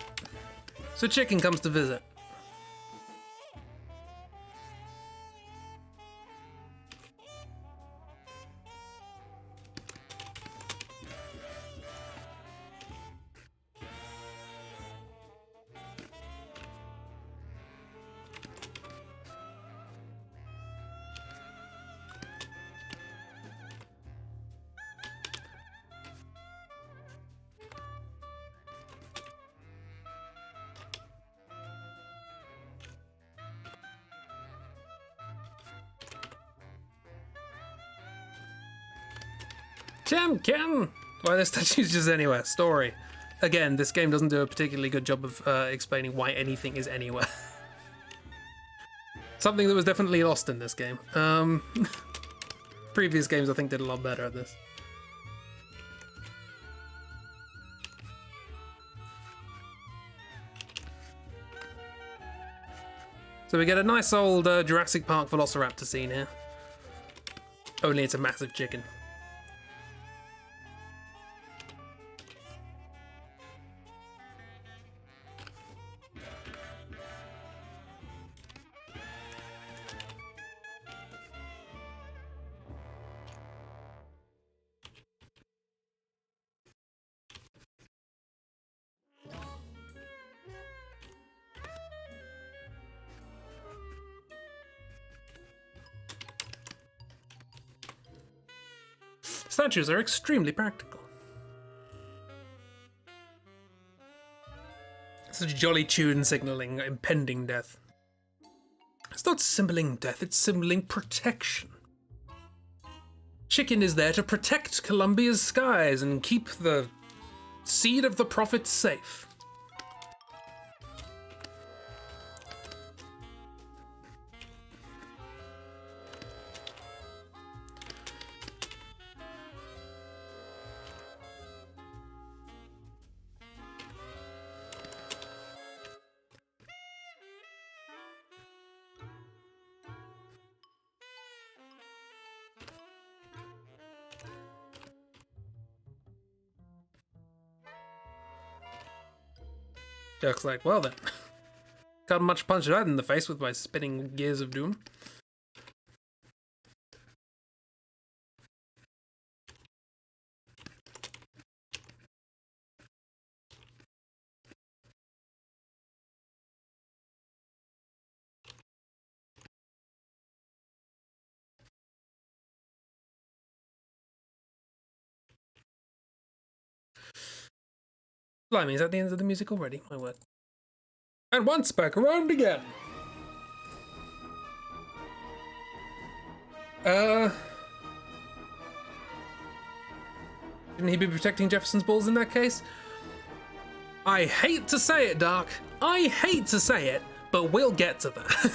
So Chicken comes to visit. Kim! Why are there statues just anywhere? Story. Again, this game doesn't do a particularly good job of explaining why anything is anywhere. Something that was definitely lost in this game. Previous games, I think, did a lot better at this. So we get a nice old Jurassic Park Velociraptor scene here. Only it's a massive chicken. Statues are extremely practical. Such a jolly tune signaling impending death. It's not symboling death, it's symboling protection. Chicken is there to protect Columbia's skies and keep the seed of the prophet safe. Jerk's like, well then, can't much punch that in the face with my spinning gears of doom. Blimey, is that the end of the music already? My word. And once back around again. Shouldn't he be protecting Jefferson's balls in that case? I hate to say it, Dark. I hate to say it, but we'll get to that.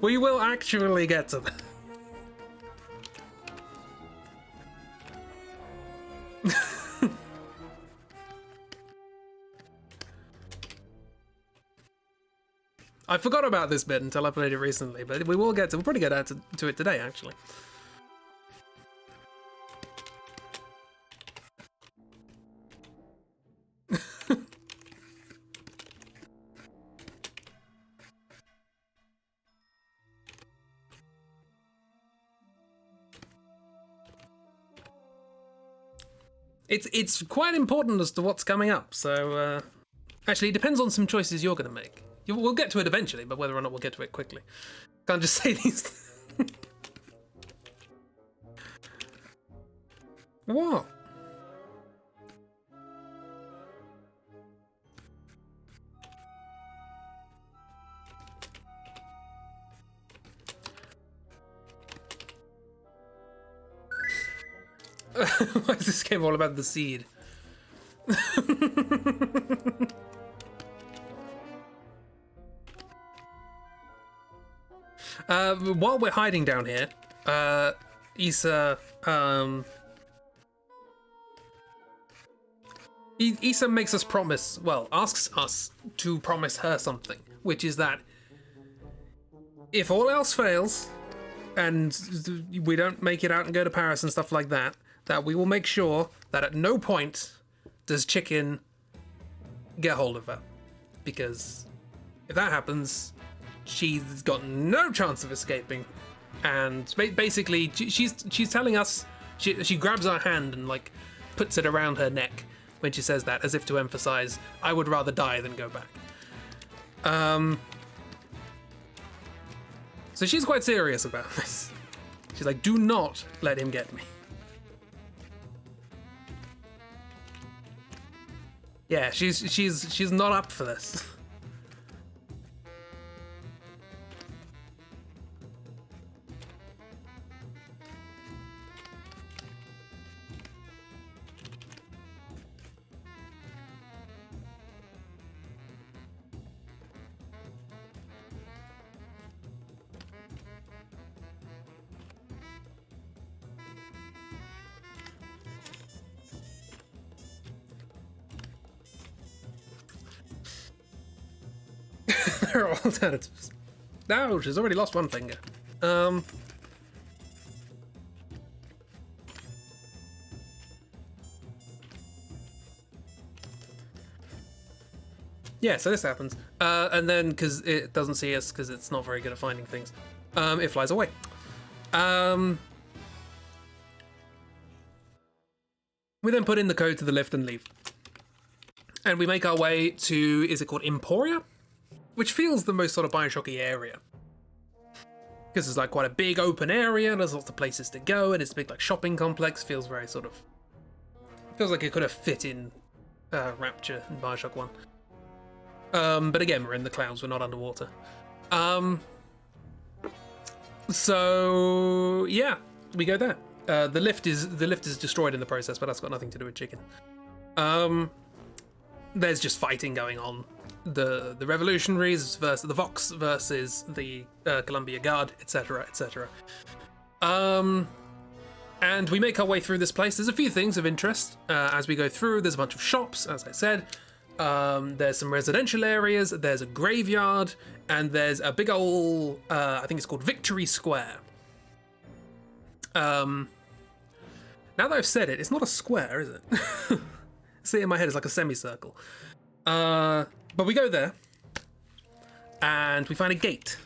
We will actually get to that. I forgot about this bit until I played it recently, but we will get to. We'll probably get to it today, actually. It's quite important as to what's coming up. So actually, it depends on some choices you're going to make. We'll get to it eventually, but whether or not we'll get to it quickly. Can't just say these. What? Why is this game all about the seed? While we're hiding down here, Issa makes us promise, well, asks us to promise her something, which is that if all else fails and we don't make it out and go to Paris and stuff like that, that we will make sure that at no point does Chicken get hold of her. Because if that happens, she's got no chance of escaping. And basically, she's telling us, she grabs our hand and like puts it around her neck when she says that, as if to emphasize, I would rather die than go back. So she's quite serious about this. She's like, do not let him get me. Yeah, she's not up for this. There are alternatives. No, she's already lost one finger. Yeah, so this happens. And then, because it doesn't see us, because it's not very good at finding things, it flies away. We then put in the code to the lift and leave. And we make our way to, is it called Emporia? Which feels the most sort of Bioshocky area. Because it's like quite a big open area, and there's lots of places to go, and it's a big like shopping complex. Feels very sort of, feels like it could have fit in Rapture in Bioshock 1. But again, we're in the clouds, we're not underwater. So yeah, we go there. The lift is destroyed in the process, but that's got nothing to do with Chicken. There's just fighting going on. The revolutionaries versus the Vox versus the Columbia Guard, etc., etc. And we make our way through this place. There's a few things of interest as we go through. There's a bunch of shops, as I said. There's some residential areas. There's a graveyard, and there's a big old, I think it's called Victory Square. Now that I've said it, it's not a square, is it? See, in my head, it's like a semicircle. But we go there, and we find a gate.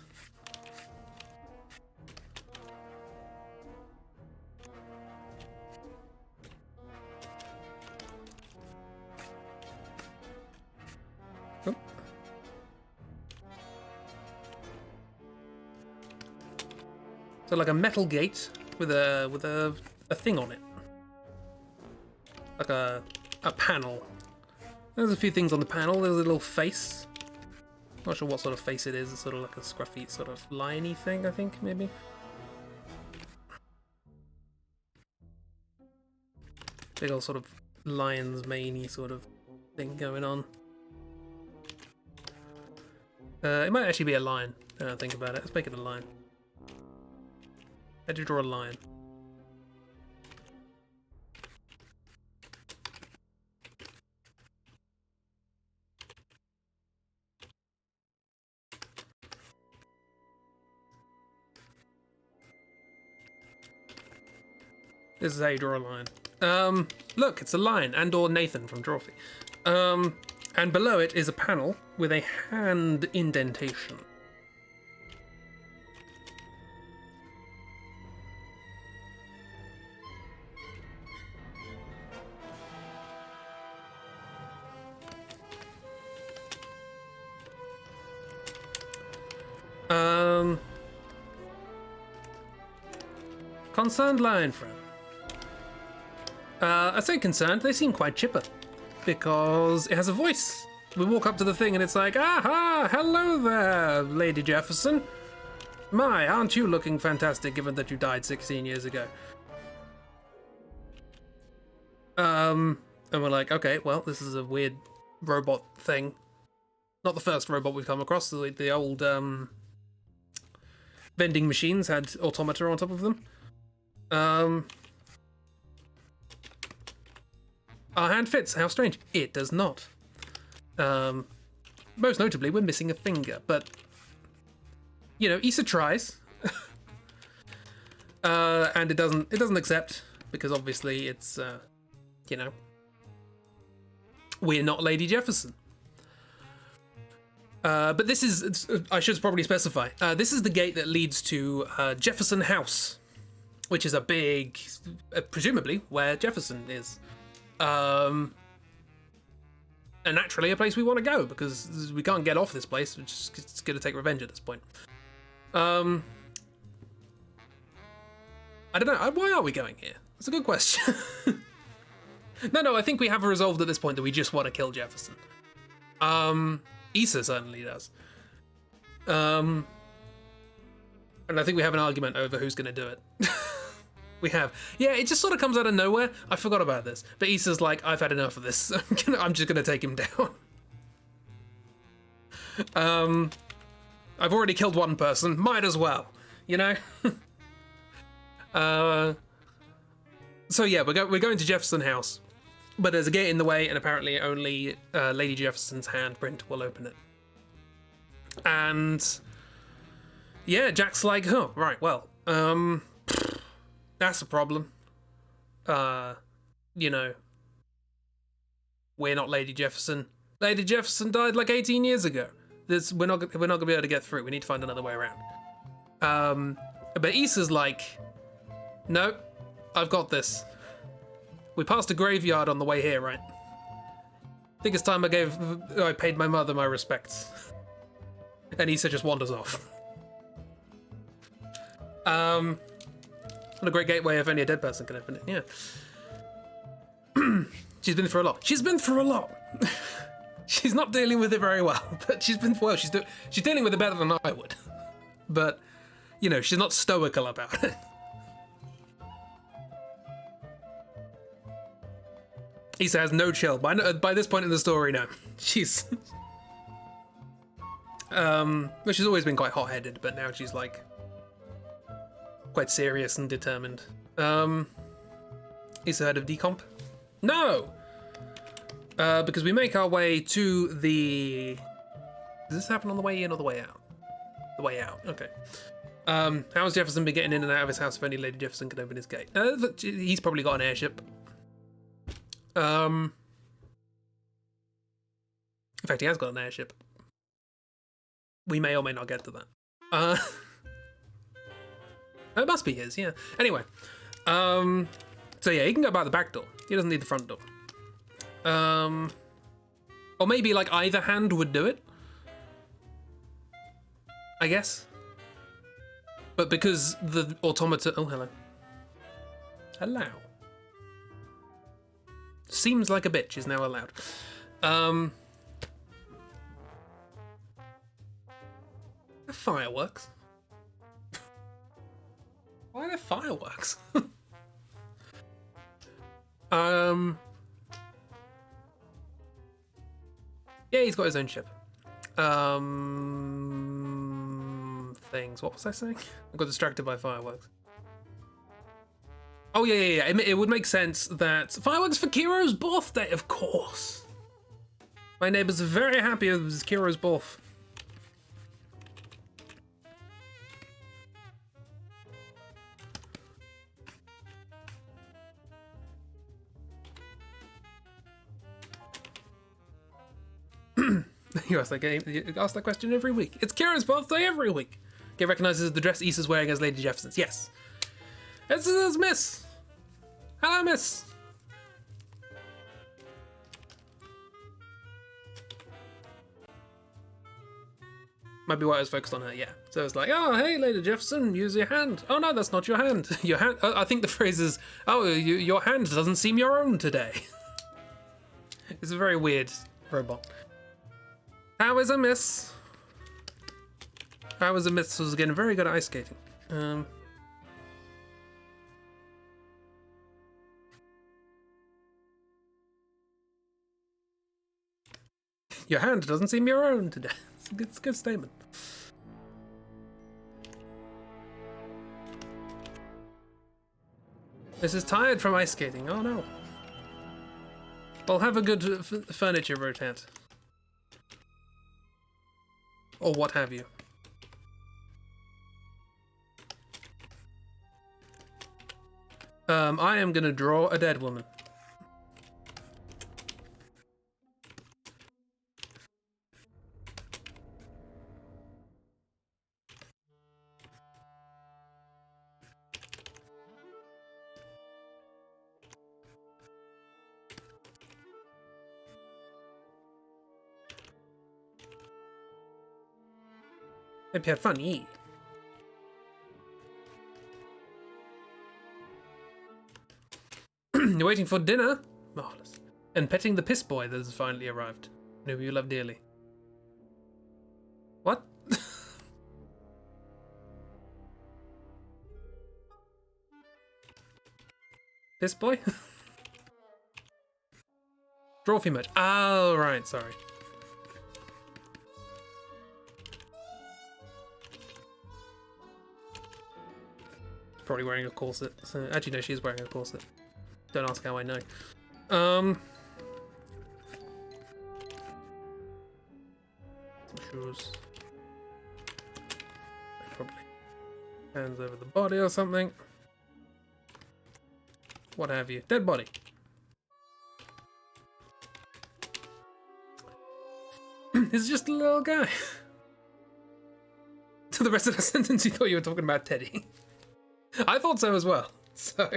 Oh. So like a metal gate with a thing on it, like a panel. There's a few things on the panel. There's a little face Not sure what sort of face it is. It's sort of like a scruffy, sort of liony thing, I think, maybe. Big old sort of lion's mane-y sort of thing going on. It might actually be a lion, now I think about it. Let's make it a lion. How do you draw a lion? This is how you draw a lion. Look, it's a lion, and or Nathan from Drawthrough. And below it is a panel with a hand indentation. Concerned lion friend. I say concerned, they seem quite chipper. Because it has a voice. We walk up to the thing and it's like, aha, hello there, Lady Jefferson. My, aren't you looking fantastic given that you died 16 years ago? And we're like, okay, well, this is a weird robot thing. Not the first robot we've come across. The old vending machines had automata on top of them. Our hand fits. How strange. It does not. Most notably, we're missing a finger, but you know, Issa tries, and it doesn't accept because obviously it's you know, we're not Lady Jefferson. But this is, I should probably specify, this is the gate that leads to Jefferson House, which is a big, presumably where Jefferson is. And naturally a place we want to go because we can't get off this place. It's going to take revenge at this point. I don't know. Why are we going here? That's a good question. No, I think we have resolved at this point that we just want to kill Jefferson. Issa certainly does. And I think we have an argument over who's going to do it. We have. Yeah, it just sort of comes out of nowhere. I forgot about this. But Issa's like, I've had enough of this. I'm just going to take him down. I've already killed one person. Might as well, you know? So yeah, we're going to Jefferson House. But there's a gate in the way, and apparently only Lady Jefferson's handprint will open it. And yeah, Jack's like, oh, right, well, that's a problem. You know, we're not Lady Jefferson. Lady Jefferson died like 18 years ago. We're not gonna be able to get through. We need to find another way around. But Issa's like, no, I've got this. We passed a graveyard on the way here, right? I think it's time I paid my mother my respects. And Issa just wanders off. What a great gateway if only a dead person can open it, yeah. She's been through a lot. She's been through a lot. She's not dealing with it very well, but she's dealing with it better than I would. But, you know, she's not stoical about it. Issa has no chill. By this point in the story, no. She's... well, she's always been quite hot-headed, but now she's, like, quite serious and determined. Issa heard of decomp? No! Because we make our way to the... Does this happen on the way in or the way out? The way out, okay. How's Jefferson been getting in and out of his house if only Lady Jefferson could open his gate? He's probably got an airship. In fact, he has got an airship. We may or may not get to that. It must be his, yeah. Anyway, so yeah, he can go by the back door. He doesn't need the front door. Or maybe like either hand would do it, I guess. But because the automata... Oh, hello. Hello. Seems like a bitch is now allowed. Fireworks? Why are there fireworks? Yeah, he's got his own ship. Things. What was I saying? I got distracted by fireworks. Oh, yeah. It would make sense that fireworks for Kiro's birthday, of course. My neighbors are very happy it was Kiro's birthday. You ask that question every week. It's Kira's birthday every week. Get recognizes the dress Issa's wearing as Lady Jefferson's. Yes. This is Miss. Hello, Miss. Might be why I was focused on her, yeah. So it's like, oh, hey, Lady Jefferson, use your hand. Oh, no, that's not your hand. Your hand. I think the phrase is, oh, your hand doesn't seem your own today. It's a very weird robot. How is a miss? How is a miss? Was getting very good at ice skating. Your hand doesn't seem your own today. It's a good statement. This is tired from ice skating. Oh no. Well, have a good furniture rotate. Or what have you. I am gonna draw a dead woman. Hope you had fun, yeah. You're waiting for dinner? Marvelous. And petting the piss boy that has finally arrived. And whom you love dearly. What? Piss boy? Drawthrough merch. Oh, right, sorry. Probably wearing a corset. So, actually, no, she is wearing a corset. Don't ask how I know. Some shoes. Probably hands over the body or something. What have you? Dead body. This is just a little guy. To the rest of the sentence, you thought you were talking about Teddy. I thought so as well. So.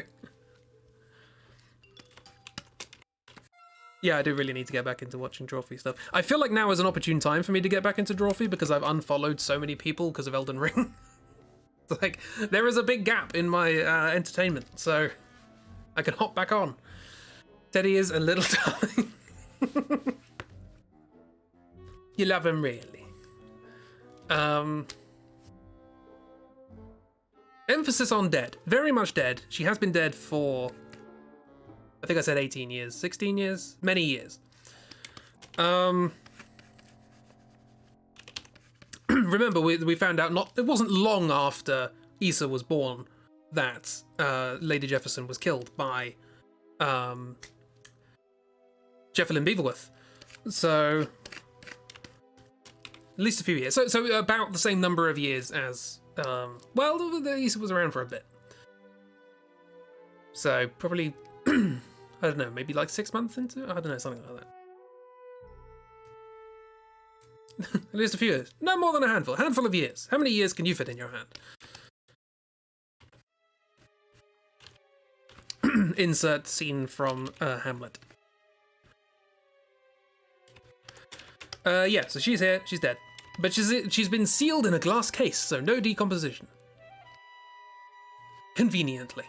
Yeah, I do really need to get back into watching Drawthrough stuff. I feel like now is an opportune time for me to get back into Drawthrough because I've unfollowed so many people because of Elden Ring. It's like, there is a big gap in my entertainment, so I can hop back on. Teddy is a little darling. You love him, really. Emphasis on dead. Very much dead. She has been dead for, I think I said 18 years, 16 years, many years. Remember, we found out it wasn't long after Issa was born that Lady Jefferson was killed by Jefferlyn Beaverworth. So, at least a few years. So about the same number of years as, well, Issa was around for a bit. So, probably, I don't know, maybe like 6 months into it? I don't know, something like that. At least a few years. No more than a handful. A handful of years. How many years can you fit in your hand? Insert scene from Hamlet. Yeah, so she's here. She's dead. But she's been sealed in a glass case, so no decomposition. Conveniently.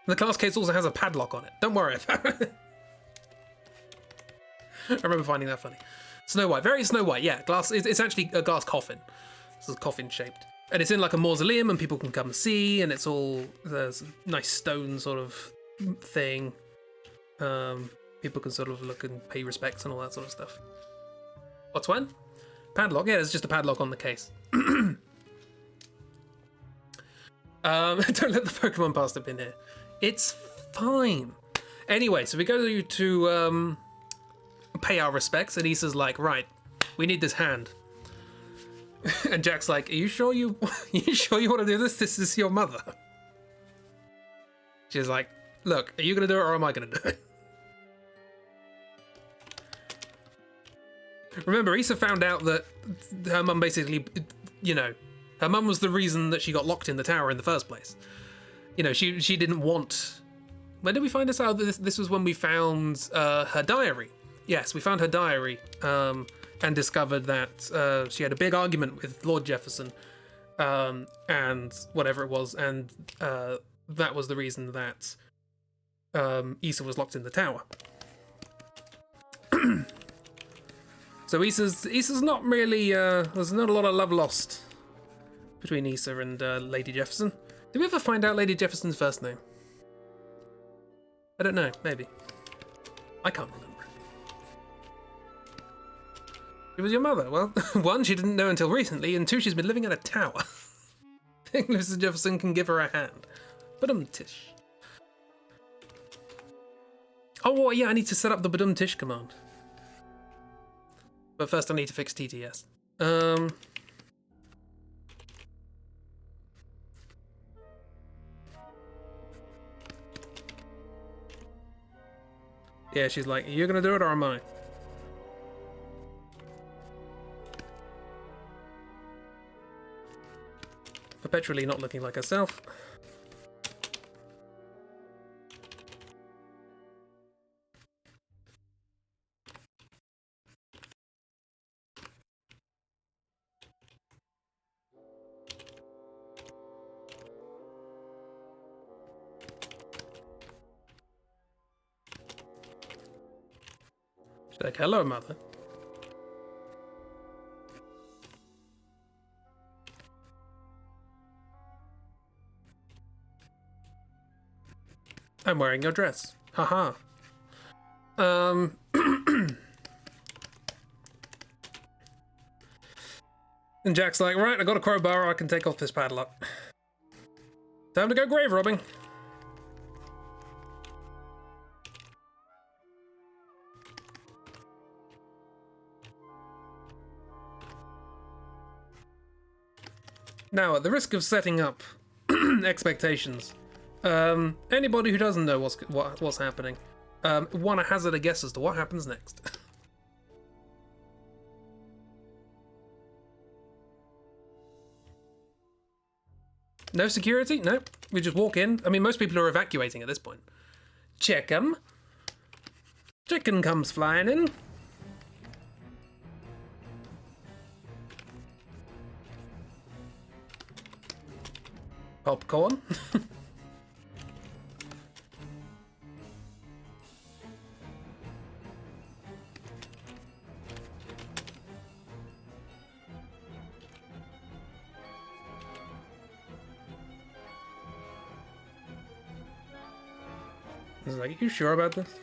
The glass case also has a padlock on it. Don't worry about it. I remember finding that funny. Snow White, very Snow White, yeah. Glass. It's actually a glass coffin. It's coffin shaped. And it's in like a mausoleum and people can come and see, and it's all, there's a nice stone sort of thing. People can sort of look and pay respects and all that sort of stuff. What's one? Padlock? Yeah, there's just a padlock on the case. Don't let the Pokemon past up in here. It's fine. Anyway, so we go to pay our respects, and Issa's like, right, we need this hand. And Jack's like, are you sure you want to do this? This is your mother. She's like, look, are you going to do it or am I going to do it? Remember, Issa found out that her mum basically, her mum was the reason that she got locked in the tower in the first place. She didn't want... When did we find this out? This was when we found her diary. Yes, we found her diary and discovered that she had a big argument with Lord Jefferson and whatever it was, and that was the reason that Issa was locked in the tower. So Issa's not really, there's not a lot of love lost between Issa and Lady Jefferson. Did we ever find out Lady Jefferson's first name? I don't know, maybe. I can't remember. She was your mother. Well, one, she didn't know until recently, and two, she's been living in a tower. I think Mrs. Jefferson can give her a hand. Badum-tish. Oh, well, yeah, I need to set up the Badum-tish command. But first I need to fix TTS. Yeah, she's like, are you gonna do it or am I? Perpetually not looking like herself. She's like, hello, mother. I'm wearing your dress. Haha. And Jack's like, right, I got a crowbar, I can take off this padlock. Time to go grave robbing. Now, at the risk of setting up expectations, anybody who doesn't know what's happening, want to hazard a guess as to what happens next? No security? No. We just walk in. I mean, most people are evacuating at this point. Check 'em. Chicken comes flying in. Popcorn. I was like, are you sure about this?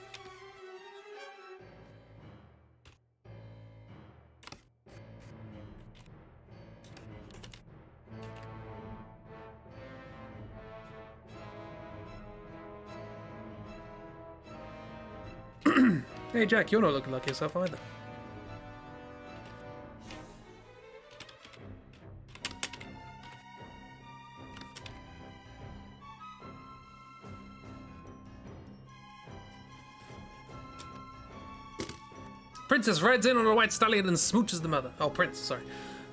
Hey Jack, you're not looking like yourself either. Princess rides in on a white stallion and smooches the mother. Oh, Prince, sorry.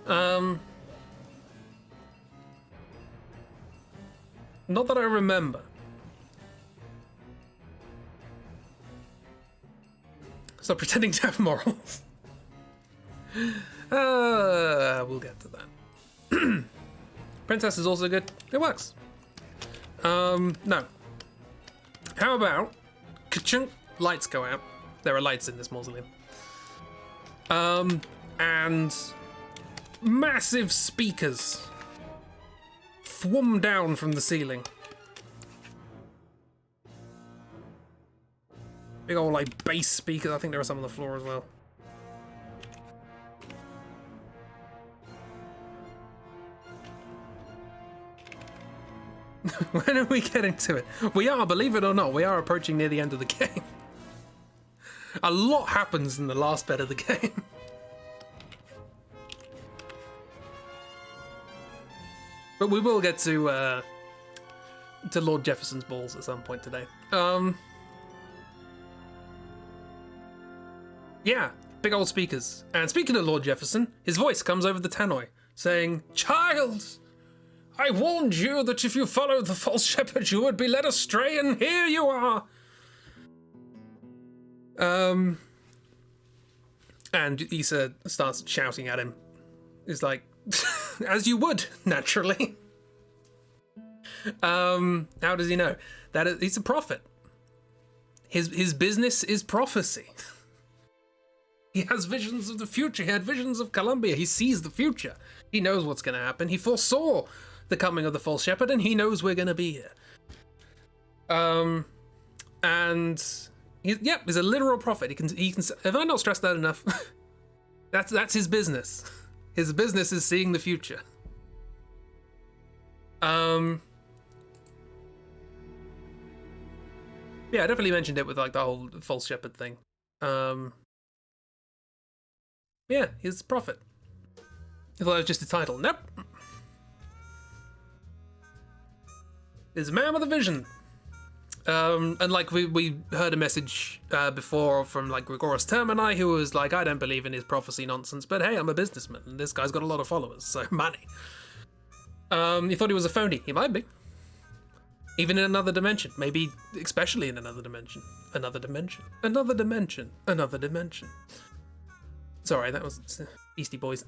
Not that I remember. Stop pretending to have morals. We'll get to that. Princess is also good. It works. No. How about... Ka-chunk, lights go out. There are lights in this mausoleum. And massive speakers thwom down from the ceiling. Big old like bass speakers. I think there are some on the floor as well. When are we getting to it? We are, believe it or not, we are approaching near the end of the game. A lot happens in the last bit of the game. But we will get to Lord Jefferson's balls at some point today. Yeah, big old speakers. And speaking of Lord Jefferson, his voice comes over the tannoy, saying, "Child, I warned you that if you followed the false shepherd, you would be led astray, and here you are." And Issa starts shouting at him. He's like, as you would, naturally. How does he know? He's a prophet. His business is prophecy. He has visions of the future. He had visions of Columbia. He sees the future. He knows what's going to happen. He foresaw the coming of the false shepherd, and he knows we're going to be here. And he's a literal prophet. He can. Have I not stressed that enough? That's his business. His business is seeing the future. Yeah, I definitely mentioned it with like the whole false shepherd thing. Yeah, he's a prophet. I thought it was just a title. Nope. He's a man with a vision. And like we heard a message before from like Grigoris Termini, who was like, I don't believe in his prophecy nonsense, but hey, I'm a businessman, and this guy's got a lot of followers, so money. You thought he was a phony. He might be. Even in another dimension. Maybe especially in another dimension. Another dimension. Another dimension. Another dimension. Sorry, that was Beastie Boys.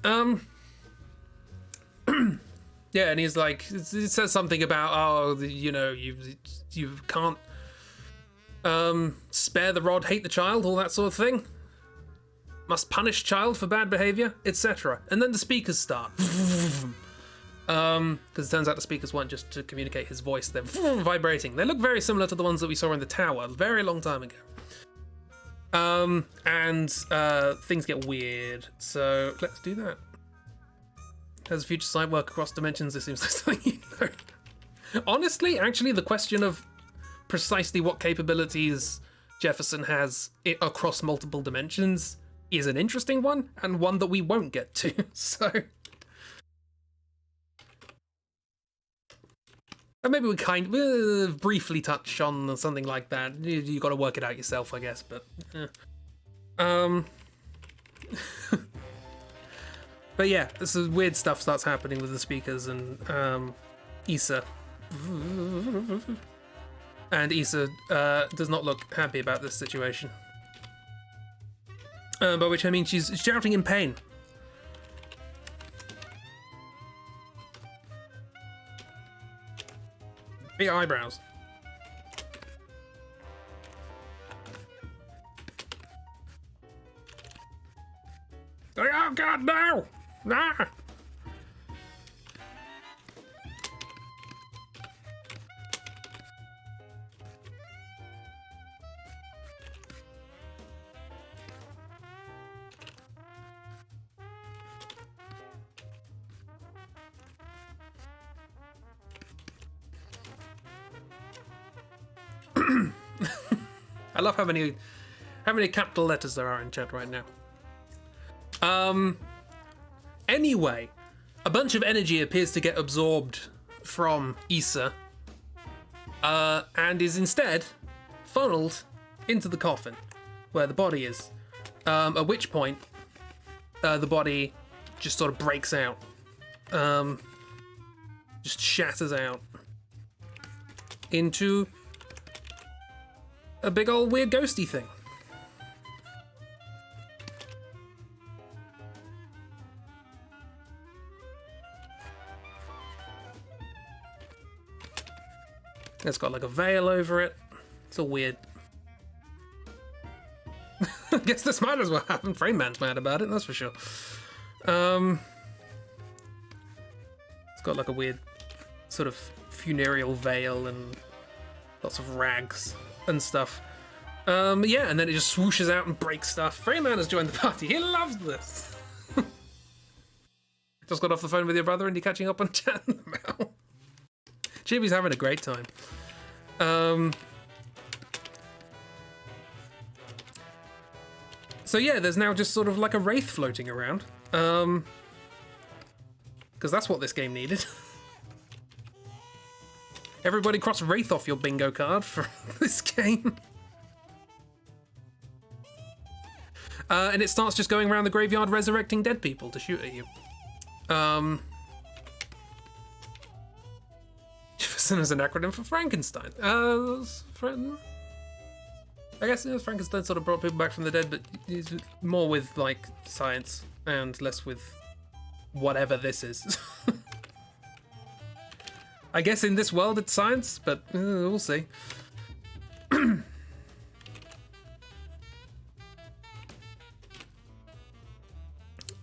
Yeah, and he's like, it says something about, you can't spare the rod, hate the child, all that sort of thing. Must punish child for bad behavior, etc. And then the speakers start. Because it turns out the speakers weren't just to communicate his voice, they're vibrating. They look very similar to the ones that we saw in the tower a very long time ago. And things get weird, so let's do that. Has future sight work across dimensions? This seems like something you know. Honestly, actually, the question of precisely what capabilities Jefferson has across multiple dimensions is an interesting one, and one that we won't get to, so... And maybe we kind of briefly touch on something like that. You got to work it out yourself, I guess, but... But yeah, this is weird stuff starts happening with the speakers and Issa. And Issa does not look happy about this situation. By which I mean she's shouting in pain. Big eyebrows. Oh God, no! Ah! I love how many capital letters there are in chat right now. Anyway, a bunch of energy appears to get absorbed from Issa, and is instead funneled into the coffin, where the body is. At which point, the body just sort of breaks out, just shatters out into a big old weird ghosty thing. It's got like a veil over it. It's all weird. I guess this might as well happen. Frame Man's mad about it, that's for sure. got like a weird sort of funereal veil and lots of rags and stuff. Yeah, and then it just swooshes out and breaks stuff. Freyman has joined the party. He loves this. Just got off the phone with your brother and you're catching up on chat now. Chibi's having a great time. So yeah, there's now just sort of like a wraith floating around. Because that's what this game needed. Everybody cross wraith off your bingo card for this game. And it starts just going around the graveyard resurrecting dead people to shoot at you. Jefferson is an acronym for Frankenstein. I guess Frankenstein sort of brought people back from the dead, but he's more with like science and less with whatever this is. I guess in this world it's science, but we'll see.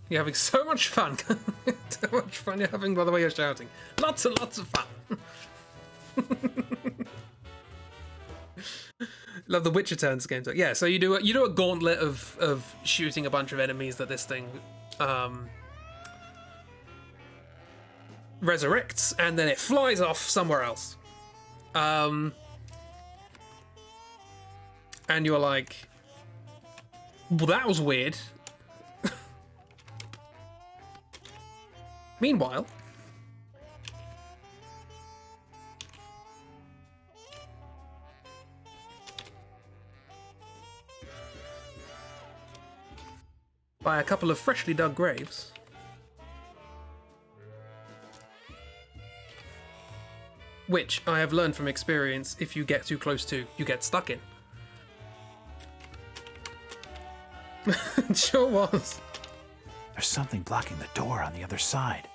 You're having so much fun. So much fun you're having by the way you're shouting. Lots and lots of fun. Love the Witcher turns games. Yeah, so you do a gauntlet of shooting a bunch of enemies that this thing resurrects, and then it flies off somewhere else. And you're like, well, that was weird. Meanwhile, by a couple of freshly dug graves, which I have learned from experience, if you get too close to, you get stuck in. It sure was. There's something blocking the door on the other side.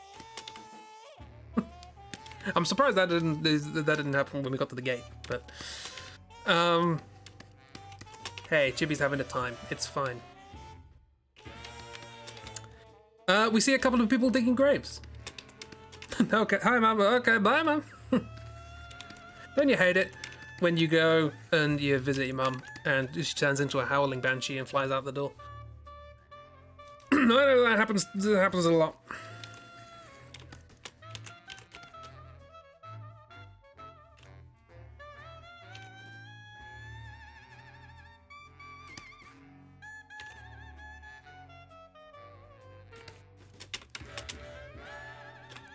I'm surprised that didn't happen when we got to the gate, but hey, Chibi's having a time. It's fine. We see a couple of people digging graves. Okay, hi mum. Okay, bye mum. Don't you hate it when you go and you visit your mum and she turns into a howling banshee and flies out the door? I know that happens a lot.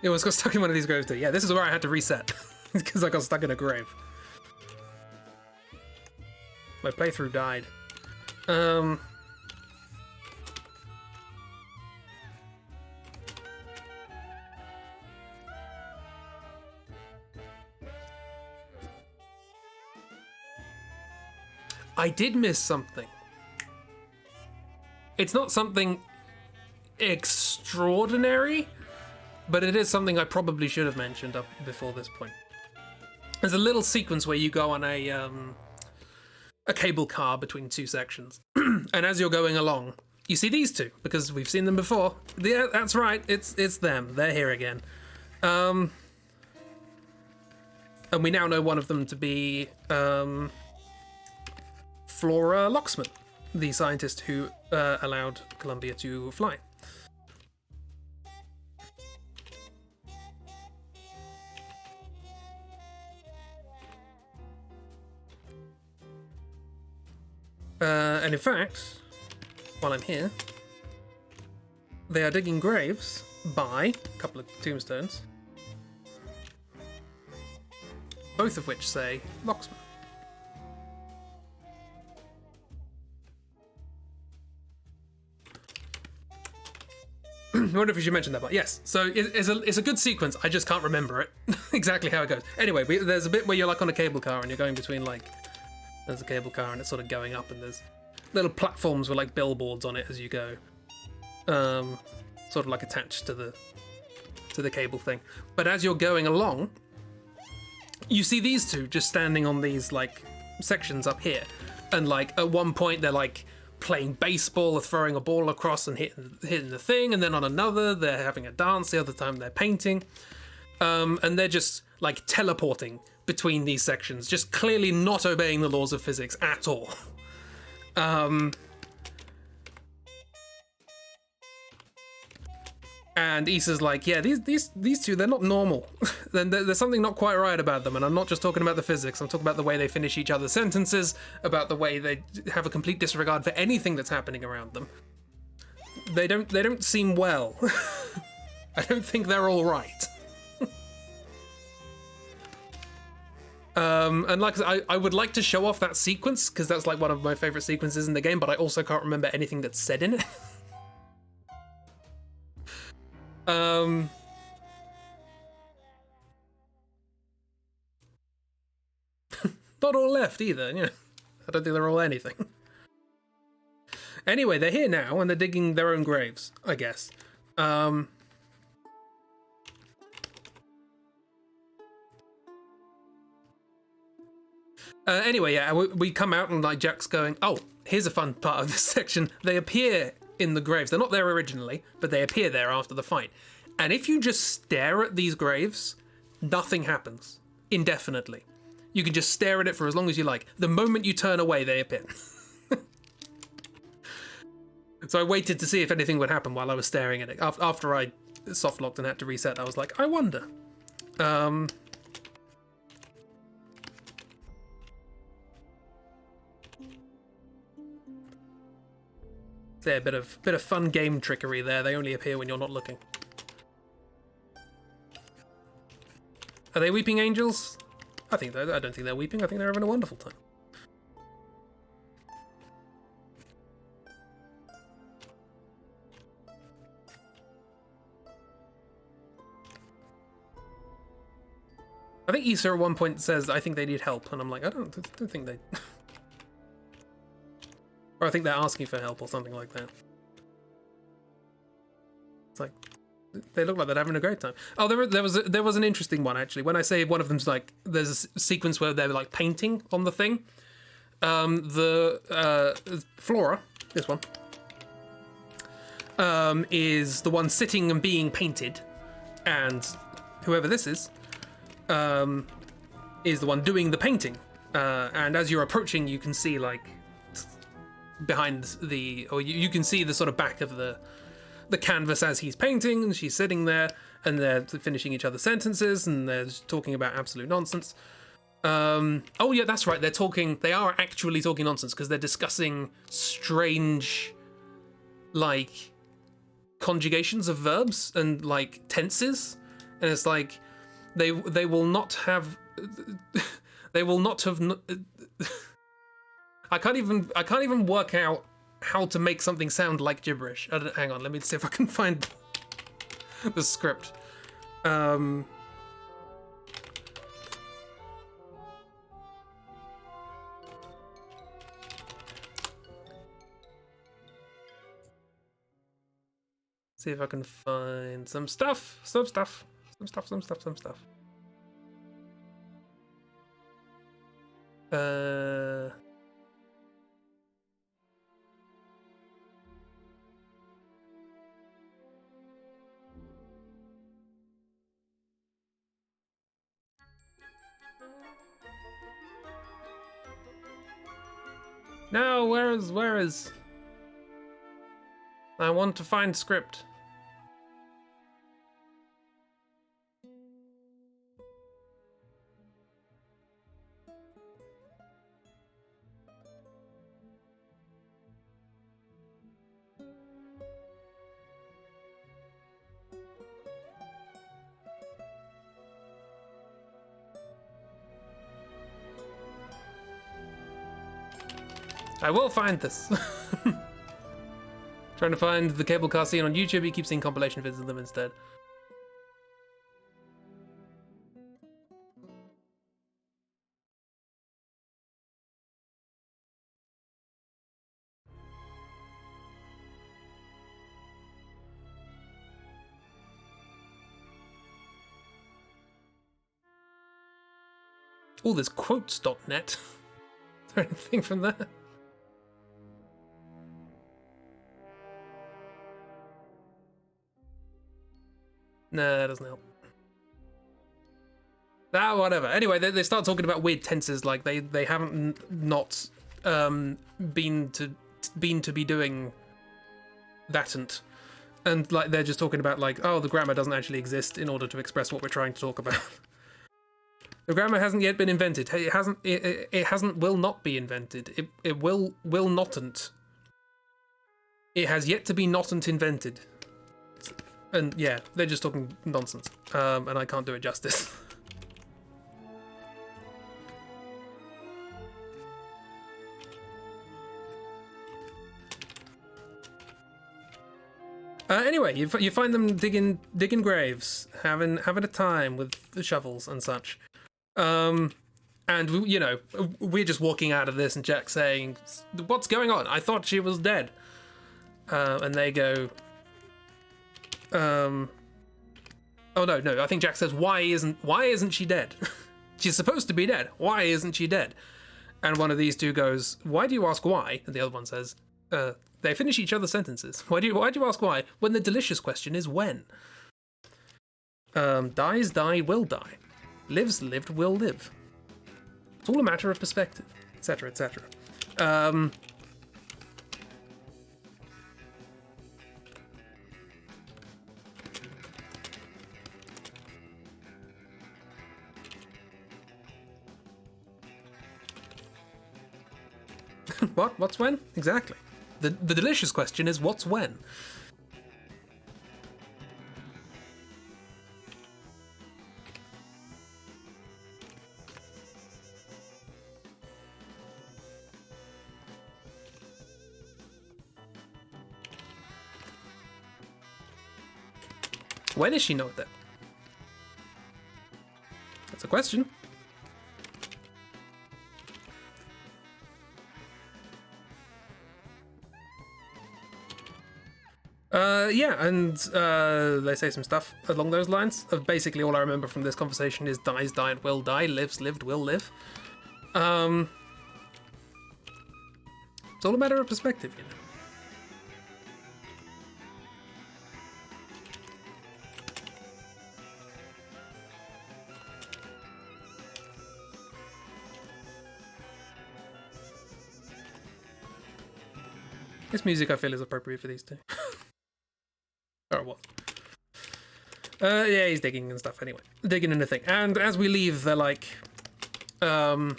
It was got stuck in one of these graves too. Yeah, this is where I had to reset because I got stuck in a grave. My playthrough died. I did miss something. It's not something extraordinary, but it is something I probably should have mentioned up before this point. There's a little sequence where you go on a cable car between two sections, and as you're going along, you see these two because we've seen them before. Yeah, that's right. It's them. They're here again, and we now know one of them to be Flora Locksman, the scientist who allowed Columbia to fly. And in fact, while I'm here, they are digging graves by a couple of tombstones, both of which say Locksman. I wonder if we should mention that, but yes. So it's a good sequence. I just can't remember it exactly how it goes. Anyway, there's a bit where you're like on a cable car and you're going between like, there's a cable car and it's sort of going up and there's little platforms with like billboards on it as you go, sort of like attached to the cable thing. But as you're going along, you see these two just standing on these like sections up here, and like at one point they're like playing baseball or throwing a ball across and hitting the thing, and then on another they're having a dance, the other time they're painting. And they're just like teleporting between these sections, just clearly not obeying the laws of physics at all. And Issa's like, yeah, these two, they're not normal. Then there's something not quite right about them, and I'm not just talking about the physics. I'm talking about the way they finish each other's sentences, about the way they have a complete disregard for anything that's happening around them. They don't seem well. I don't think they're all right. And like I would like to show off that sequence because that's like one of my favorite sequences in the game, but I also can't remember anything that's said in it. Not all left either, you know. I don't think they're all anything. Anyway, they're here now and they're digging their own graves, I guess. Anyway, yeah, we come out and like Jack's going, oh, here's a fun part of this section. They appear in the graves. They're not there originally, but they appear there after the fight. And if you just stare at these graves, nothing happens indefinitely. You can just stare at it for as long as you like. The moment you turn away, they appear. So I waited to see if anything would happen while I was staring at it. After I soft locked and had to reset, I was like, I wonder. There, a bit of fun game trickery there. They only appear when you're not looking. Are they weeping angels? I don't think they're weeping. I think they're having a wonderful time. I think Issa at one point says, I think they need help, and I'm like, I don't think they... Or I think they're asking for help or something like that. It's like, they look like they're having a great time. Oh, there was an interesting one, actually. When I say one of them's like, there's a sequence where they're like painting on the thing. Flora, this one, is the one sitting and being painted. And whoever this is the one doing the painting. And as you're approaching, you can see like behind you can see the sort of back of the canvas as he's painting, and she's sitting there, and they're finishing each other's sentences, and they're just talking about absolute nonsense. Oh yeah, that's right. They are actually talking nonsense because they're discussing strange, like, conjugations of verbs and like tenses, and it's like they will not have I can't even work out how to make something sound like gibberish. Hang on, let me see if I can find the script. See if I can find some stuff. No, where is? I want to find script. I will find this. Trying to find the cable car scene on YouTube. You keep seeing compilation vids of them instead. Oh, there's quotes.net. Is there anything from there? Nah, that doesn't help. Whatever. Anyway, they start talking about weird tenses, like they haven't not been to be doing thatn't. And like they're just talking about like, oh, the grammar doesn't actually exist in order to express what we're trying to talk about. The grammar hasn't yet been invented. It hasn't. It hasn't. Will not be invented. It will notn't. It has yet to be notn't invented. And yeah, they're just talking nonsense. And I can't do it justice. Anyway, you find them digging graves, having a time with the shovels and such. And we're just walking out of this, and Jack's saying, "What's going on? I thought she was dead." And they go, "Oh no! I think Jack says, why isn't she dead? She's supposed to be dead. Why isn't she dead?" And one of these two goes, "Why do you ask why?" And the other one says, They finish each other's sentences. Why do you ask why when the delicious question is when? Dies, die, will die. Lives, lived, will live. It's all a matter of perspective, etc., etc. What? What's when? Exactly. The delicious question is what's when? When is she not dead? That's a question. Yeah, and they say some stuff along those lines. Basically, all I remember from this conversation is dies, died, will die, lives, lived, will live. It's all a matter of perspective, you know. This music, I feel, is appropriate for these two. Or what? Yeah, he's digging and stuff anyway. Digging in the thing. And as we leave, they're like... look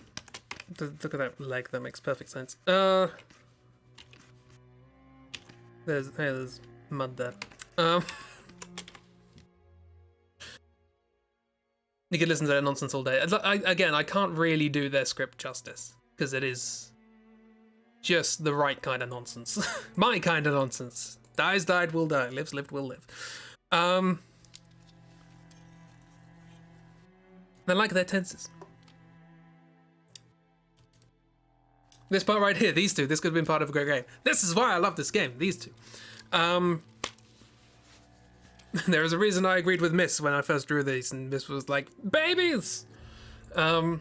at that leg, that makes perfect sense. There's mud there. You could listen to their nonsense all day. Again, I can't really do their script justice, because it is just the right kind of nonsense. My kind of nonsense. Dies, died, will die. Lives, lived, will live. I like their tenses. This part right here, these two, this could have been part of a great game. This is why I love this game, these two. There is a reason I agreed with Miss when I first drew these, and Miss was like, babies! So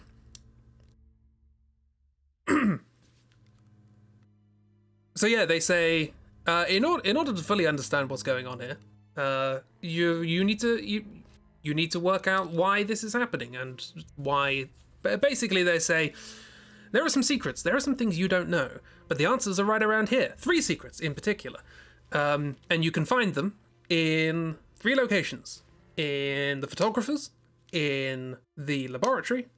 yeah, they say, in order to fully understand what's going on here, you need to work out why this is happening and why. Basically, they say there are some secrets, there are some things you don't know, but the answers are right around here. 3 secrets in particular, and you can find them in 3 locations: in the photographers, in the laboratory,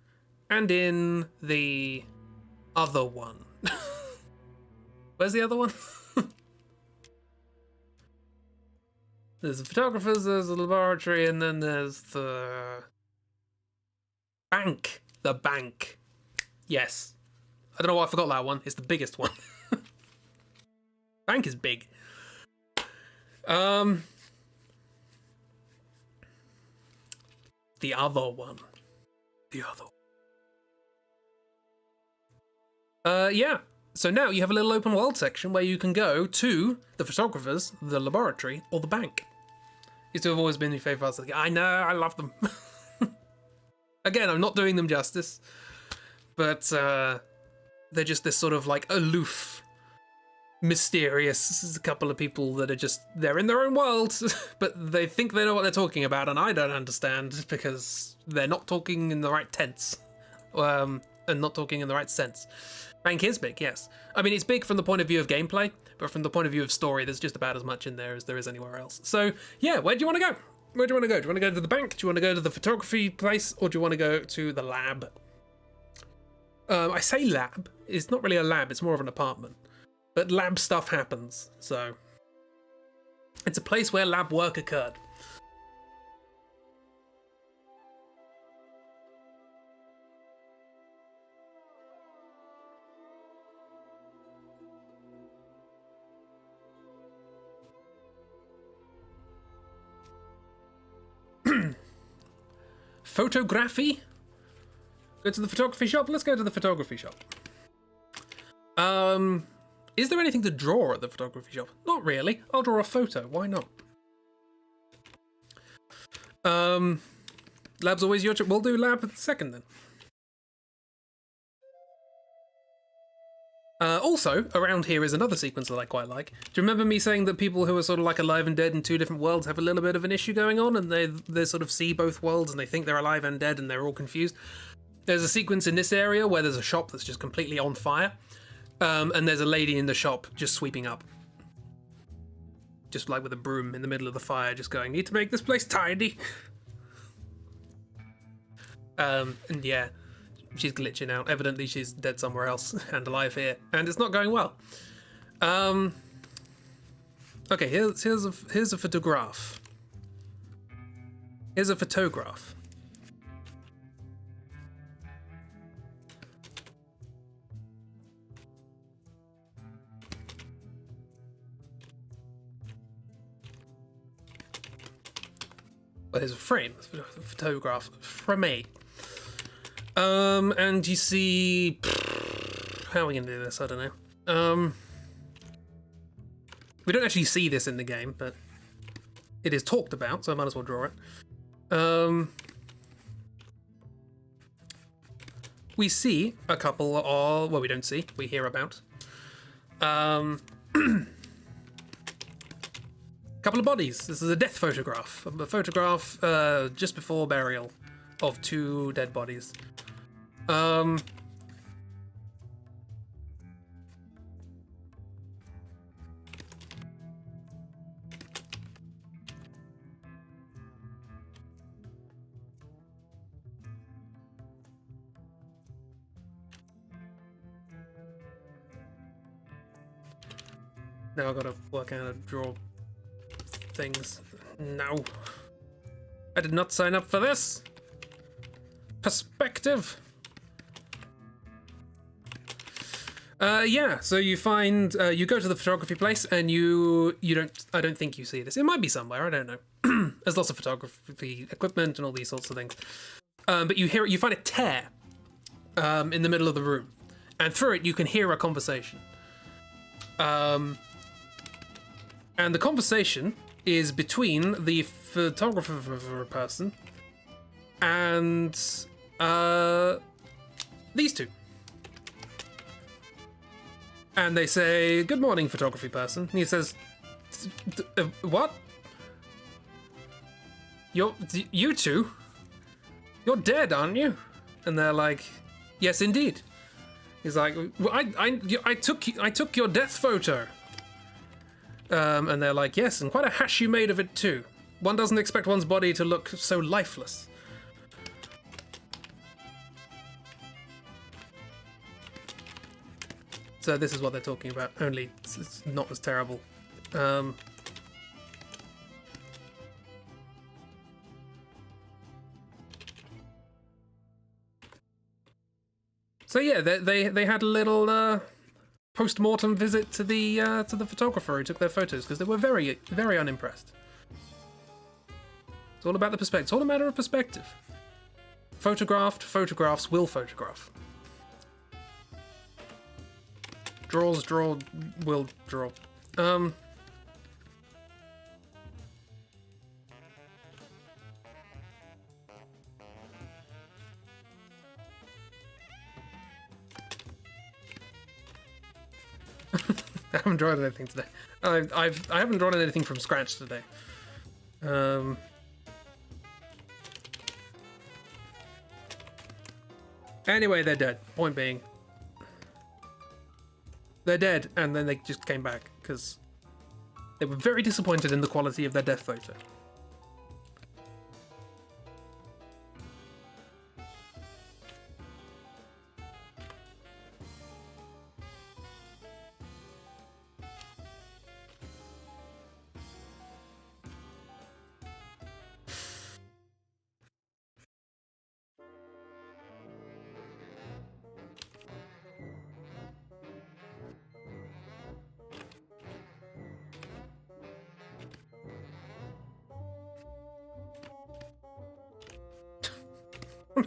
and in the other one. Where's the other one? There's the photographers, there's the laboratory, and then there's the bank. The bank. Yes. I don't know why I forgot that one. It's the biggest one. Bank is big. The other one. The other one. Yeah. So now you have a little open world section where you can go to the photographers, the laboratory, or the bank. These two have always been your favourite parts of the game. I know, I love them. Again, I'm not doing them justice, but they're just this sort of like aloof mysterious. There's a couple of people that are just, they're in their own world, but they think they know what they're talking about, and I don't understand because they're not talking in the right tense, and not talking in the right sense. Rank is big, yes. I mean, it's big from the point of view of gameplay, but from the point of view of story, there's just about as much in there as there is anywhere else. So, yeah, where do you want to go? Where do you want to go? Do you want to go to the bank? Do you want to go to the photography place? Or do you want to go to the lab? I say lab. It's not really a lab, it's more of an apartment. But lab stuff happens, so... It's a place where lab work occurred. Photography? Go to the photography shop? Let's go to the photography shop. Is there anything to draw at the photography shop? Not really. I'll draw a photo. Why not? Lab's always your choice. We'll do lab second then. Also, around here is another sequence that I quite like. Do you remember me saying that people who are sort of like alive and dead in two different worlds have a little bit of an issue going on, and they sort of see both worlds and they think they're alive and dead and they're all confused? There's a sequence in this area where there's a shop that's just completely on fire, and there's a lady in the shop just sweeping up. Just like with a broom in the middle of the fire, just going, need to make this place tidy. And yeah, she's glitching out. Evidently she's dead somewhere else and alive here, and it's not going well. Okay, here's a photograph. Here's a photograph. Well, here's a frame. A photograph from me. And you see... How are we going to do this? I don't know. We don't actually see this in the game, but it is talked about, so I might as well draw it. We see a couple of... Well, we don't see. We hear about. Couple of bodies. This is a death photograph. A photograph just before burial of two dead bodies. Now I've got to work out how to draw things. No. I did not sign up for this. Perspective. Yeah, so you find, you go to the photography place and you don't, I don't think you see this. It might be somewhere, I don't know. There's lots of photography equipment and all these sorts of things. But you find a tear in the middle of the room. And through it you can hear a conversation. And the conversation is between the photographer person and these two. And they say, "Good morning, photography person." And he says, "What? You two? You're dead, aren't you?" And they're like, "Yes, indeed." He's like, well, I took your death photo." And they're like, "Yes, and quite a hash you made of it too. One doesn't expect one's body to look so lifeless." So this is what they're talking about, only it's not as terrible. So yeah, they had a little post-mortem visit to the photographer who took their photos because they were very, very unimpressed. It's all about the perspective. It's all a matter of perspective. Photographed, photographs will photograph. Draws, will draw. I haven't drawn anything today. I haven't drawn anything from scratch today. Anyway, they're dead. Point being, they're dead, and then they just came back because they were very disappointed in the quality of their death photo.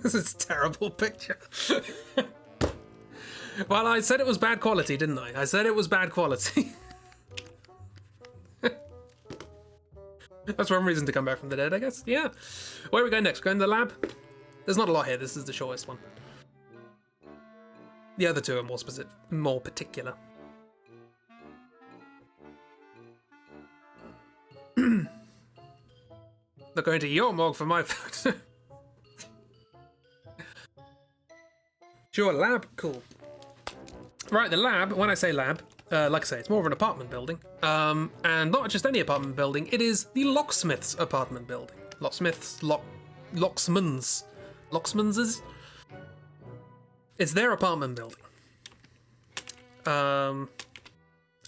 This is a terrible picture. Well, I said it was bad quality, didn't I? I said it was bad quality. That's one reason to come back from the dead, I guess. Yeah. Where are we going next? Going to the lab? There's not a lot here. This is the shortest one. The other two are more specific, more particular. Not going to your morgue for my food. Sure, lab, cool. Right, the lab, when I say lab, like I say, it's more of an apartment building. And not just any apartment building, it is the locksmith's apartment building. Locksman's. It's their apartment building.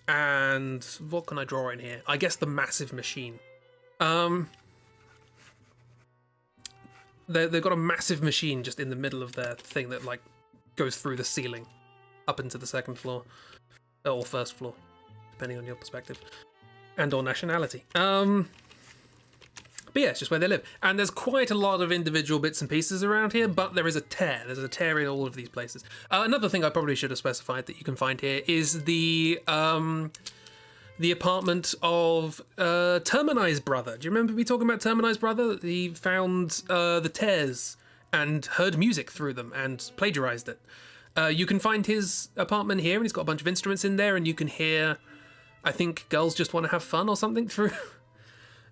And what can I draw in here? I guess the massive machine. They've got a massive machine just in the middle of their thing that, like, goes through the ceiling up into the second floor or first floor, depending on your perspective and or nationality. But yeah, it's just where they live, and there's quite a lot of individual bits and pieces around here, but there is a tear. There's a tear in all of these places. Another thing I probably should have specified that you can find here is the apartment of Termini's brother. Do you remember me talking about Termini's brother? He found the tears and heard music through them and plagiarized it. You can find his apartment here, and he's got a bunch of instruments in there, and you can hear, I think, Girls Just Want to Have Fun or something through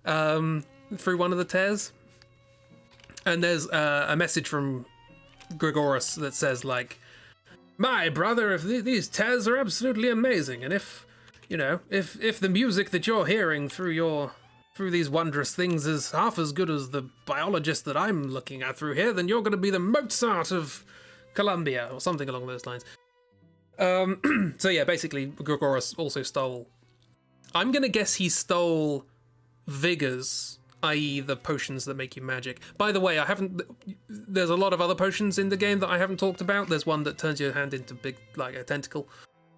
through one of the tears. And there's a message from Grigoris that says, like, "My brother, if these tears are absolutely amazing, and if, you know, if the music that you're hearing through these wondrous things is half as good as the biologist that I'm looking at through here, then you're going to be the Mozart of Columbia," or something along those lines. So yeah, basically, Grigoris also stole... I'm going to guess he stole Vigors, i.e. the potions that make you magic. By the way, there's a lot of other potions in the game that I haven't talked about. There's one that turns your hand into big, like a tentacle,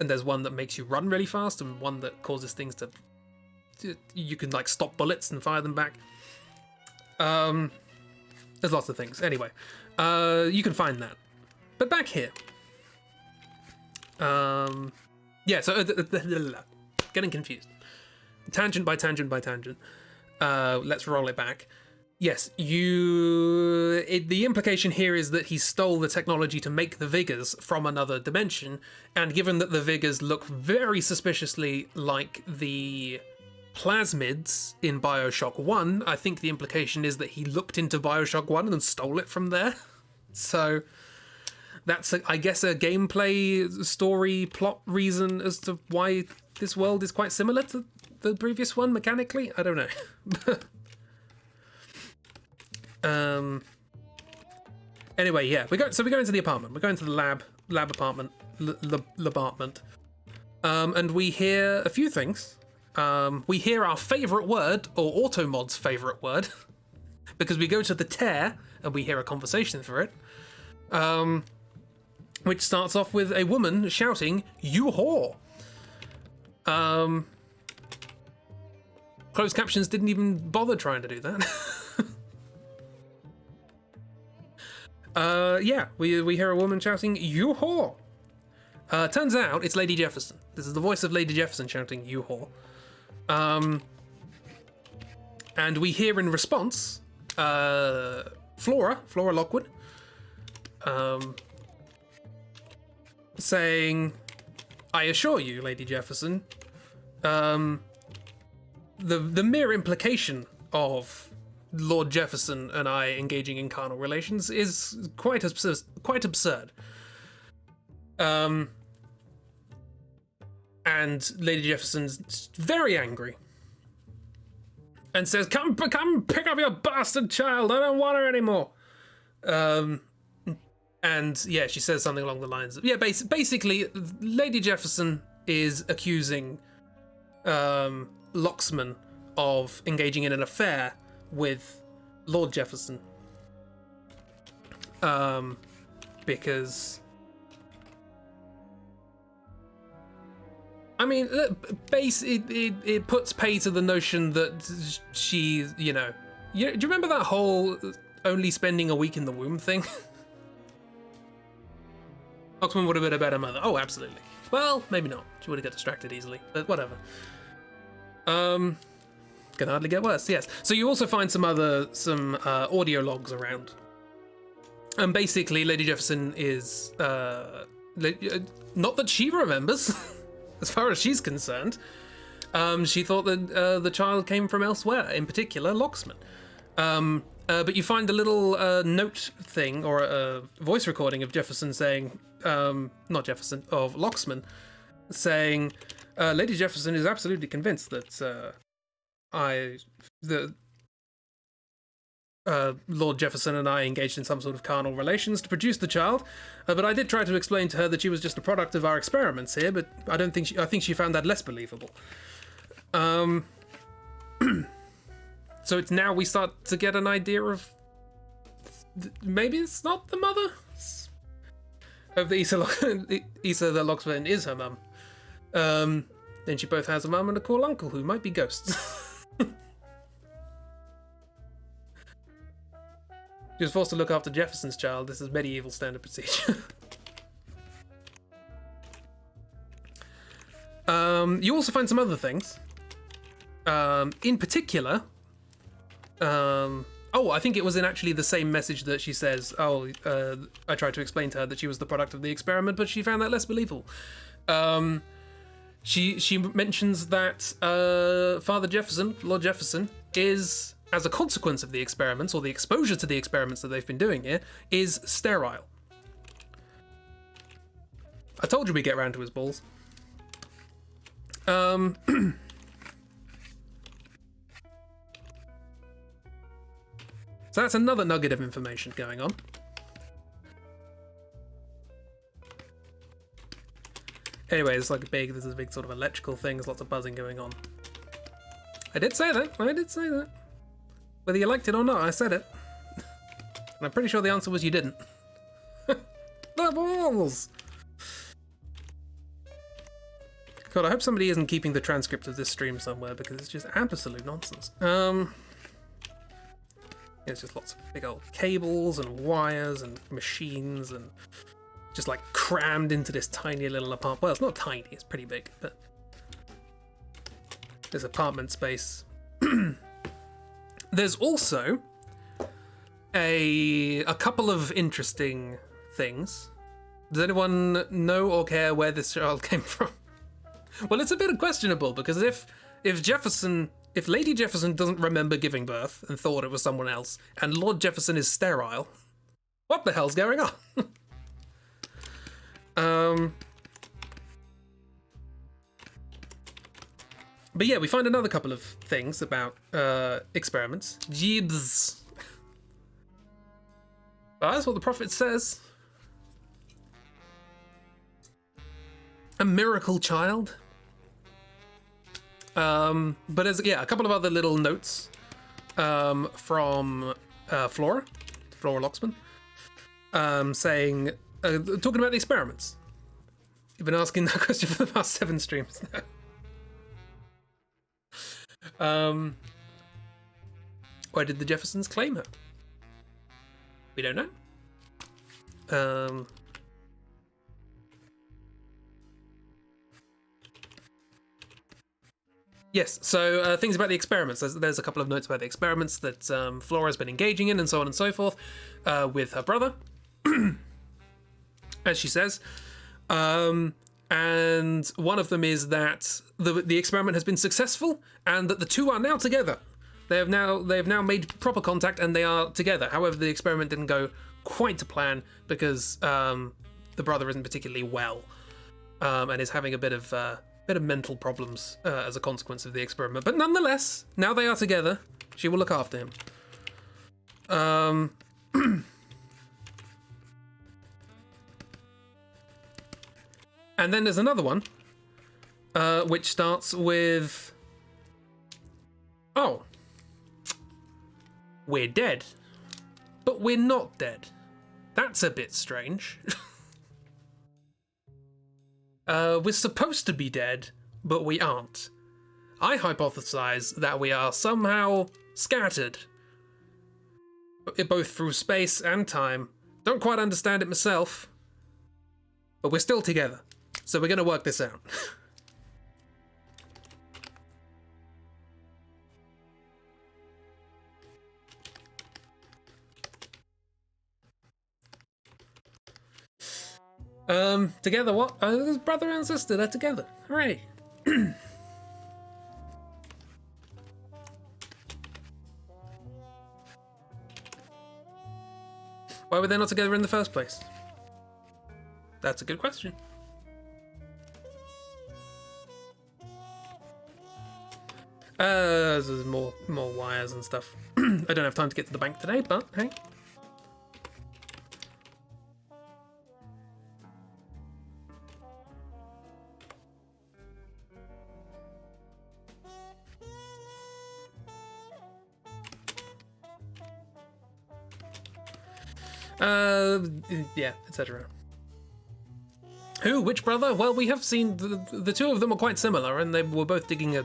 and there's one that makes you run really fast, and one that causes things to... You can, like, stop bullets and fire them back. There's lots of things. Anyway, you can find that. But back here. Yeah, so... getting confused. Tangent by tangent by tangent. Let's roll it back. Yes, the implication here is that he stole the technology to make the Vigors from another dimension, and given that the Vigors look very suspiciously like the plasmids in Bioshock 1, I think the implication is that he looked into Bioshock 1 and stole it from there. So that's, I guess, a gameplay story plot reason as to why this world is quite similar to the previous one mechanically. I don't know. Anyway, yeah, we go into the apartment. We're going to the lab apartment, l'apartment, and we hear a few things. We hear our favourite word, or Automod's favourite word, because we go to the tear and we hear a conversation through it, which starts off with a woman shouting, "You whore!" Closed captions didn't even bother trying to do that. Yeah, we hear a woman shouting, "You whore!" Turns out it's Lady Jefferson. This is the voice of Lady Jefferson shouting, "You whore." And we hear in response, Flora Lockwood, saying, I assure you, Lady Jefferson, the mere implication of Lord Jefferson and I engaging in carnal relations is quite absurd. And Lady Jefferson's very angry and says, come pick up your bastard child, I don't want her anymore. And yeah, she says something along the lines of, basically, Lady Jefferson is accusing Locksman of engaging in an affair with Lord Jefferson. Because... I mean, it puts pay to the notion that she, do you remember that whole only spending a week in the womb thing? Locksman would have been a better mother. Oh, absolutely. Well, maybe not. She would have got distracted easily, but whatever. Can hardly get worse, yes. So you also find some audio logs around. And basically, Lady Jefferson is, not that she remembers, as far as she's concerned. She thought that the child came from elsewhere, in particular, Locksman. But you find a little note thing, or a voice recording of Jefferson saying, not Jefferson, of Locksman, saying, Lady Jefferson is absolutely convinced that Lord Jefferson and I engaged in some sort of carnal relations to produce the child, but I did try to explain to her that she was just a product of our experiments here, but I think she found that less believable. So it's now we start to get an idea of maybe it's not the mother of the Issa the Locksman is her mum. Then she both has a mum and a cool uncle who might be ghosts. She was forced to look after Jefferson's child. This is medieval standard procedure. You also find some other things. In particular, I think it was in actually the same message that she says, I tried to explain to her that she was the product of the experiment, but she found that less believable. She mentions that Father Jefferson, Lord Jefferson, is, as a consequence of the experiments, or the exposure to the experiments that they've been doing here, is sterile. I told you we'd get round to his balls. So that's another nugget of information going on. Anyway, it's like this is a big sort of electrical thing. There's lots of buzzing going on. I did say that. Whether you liked it or not, I said it. And I'm pretty sure the answer was you didn't. The balls! God, I hope somebody isn't keeping the transcript of this stream somewhere, because it's just absolute nonsense. It's just lots of big old cables and wires and machines and just like crammed into this tiny little apartment. Well, it's not tiny, it's pretty big, but this apartment space. There's also a couple of interesting things. Does anyone know or care where this child came from? Well, it's a bit questionable, because if Lady Jefferson doesn't remember giving birth and thought it was someone else, and Lord Jefferson is sterile, what the hell's going on? But yeah, we find another couple of things about experiments. Jibs. Well, that's what the prophet says. A miracle child. But there's a couple of other little notes from Flora Locksman, saying, talking about the experiments. You've been asking that question for the past 7 streams now. Why did the Jeffersons claim her? We don't know. Yes, so things about the experiments. There's a couple of notes about the experiments that Flora's been engaging in, and so on and so forth, with her brother, as she says. And one of them is that the experiment has been successful, and that the two are now together. They have now made proper contact, and they are together. However, the experiment didn't go quite to plan because the brother isn't particularly well, and is having a bit of mental problems as a consequence of the experiment. But nonetheless, now they are together. She will look after him. And then there's another one, which starts with, oh, we're dead, but we're not dead. That's a bit strange. We're supposed to be dead, but we aren't. I hypothesize that we are somehow scattered, both through space and time. Don't quite understand it myself, but we're still together. So we're going to work this out. Together what? Brother and sister, they're together. Hooray. Why were they not together in the first place? That's a good question. There's more wires and stuff. I don't have time to get to the bank today, but hey. Yeah, etc. Who? Which brother? Well, we have seen the two of them are quite similar, and they were both digging a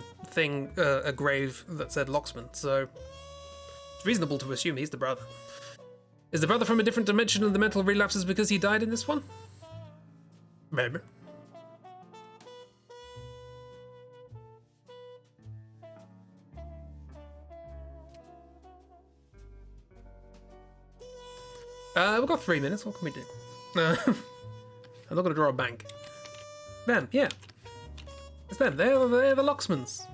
grave that said Locksman, so it's reasonable to assume he's the brother. Is the brother from a different dimension and the mental relapses because he died in this one? Maybe. We've got 3 minutes. What can we do? I'm not going to draw a bank. Them, yeah. It's them. They're the locksmans.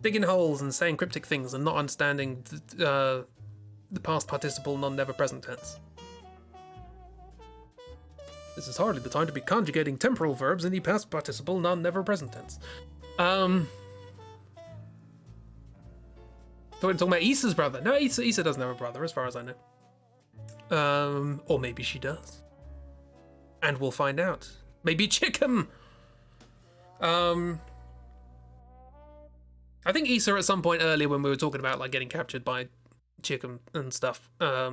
Digging holes and saying cryptic things and not understanding the past participle non-never present tense. This is hardly the time to be conjugating temporal verbs in the past participle non-never present tense. Talking about Issa's brother. No, Issa doesn't have a brother, as far as I know. Or maybe she does. And we'll find out. Maybe Chicken! I think Issa at some point earlier when we were talking about like getting captured by Chicken and stuff,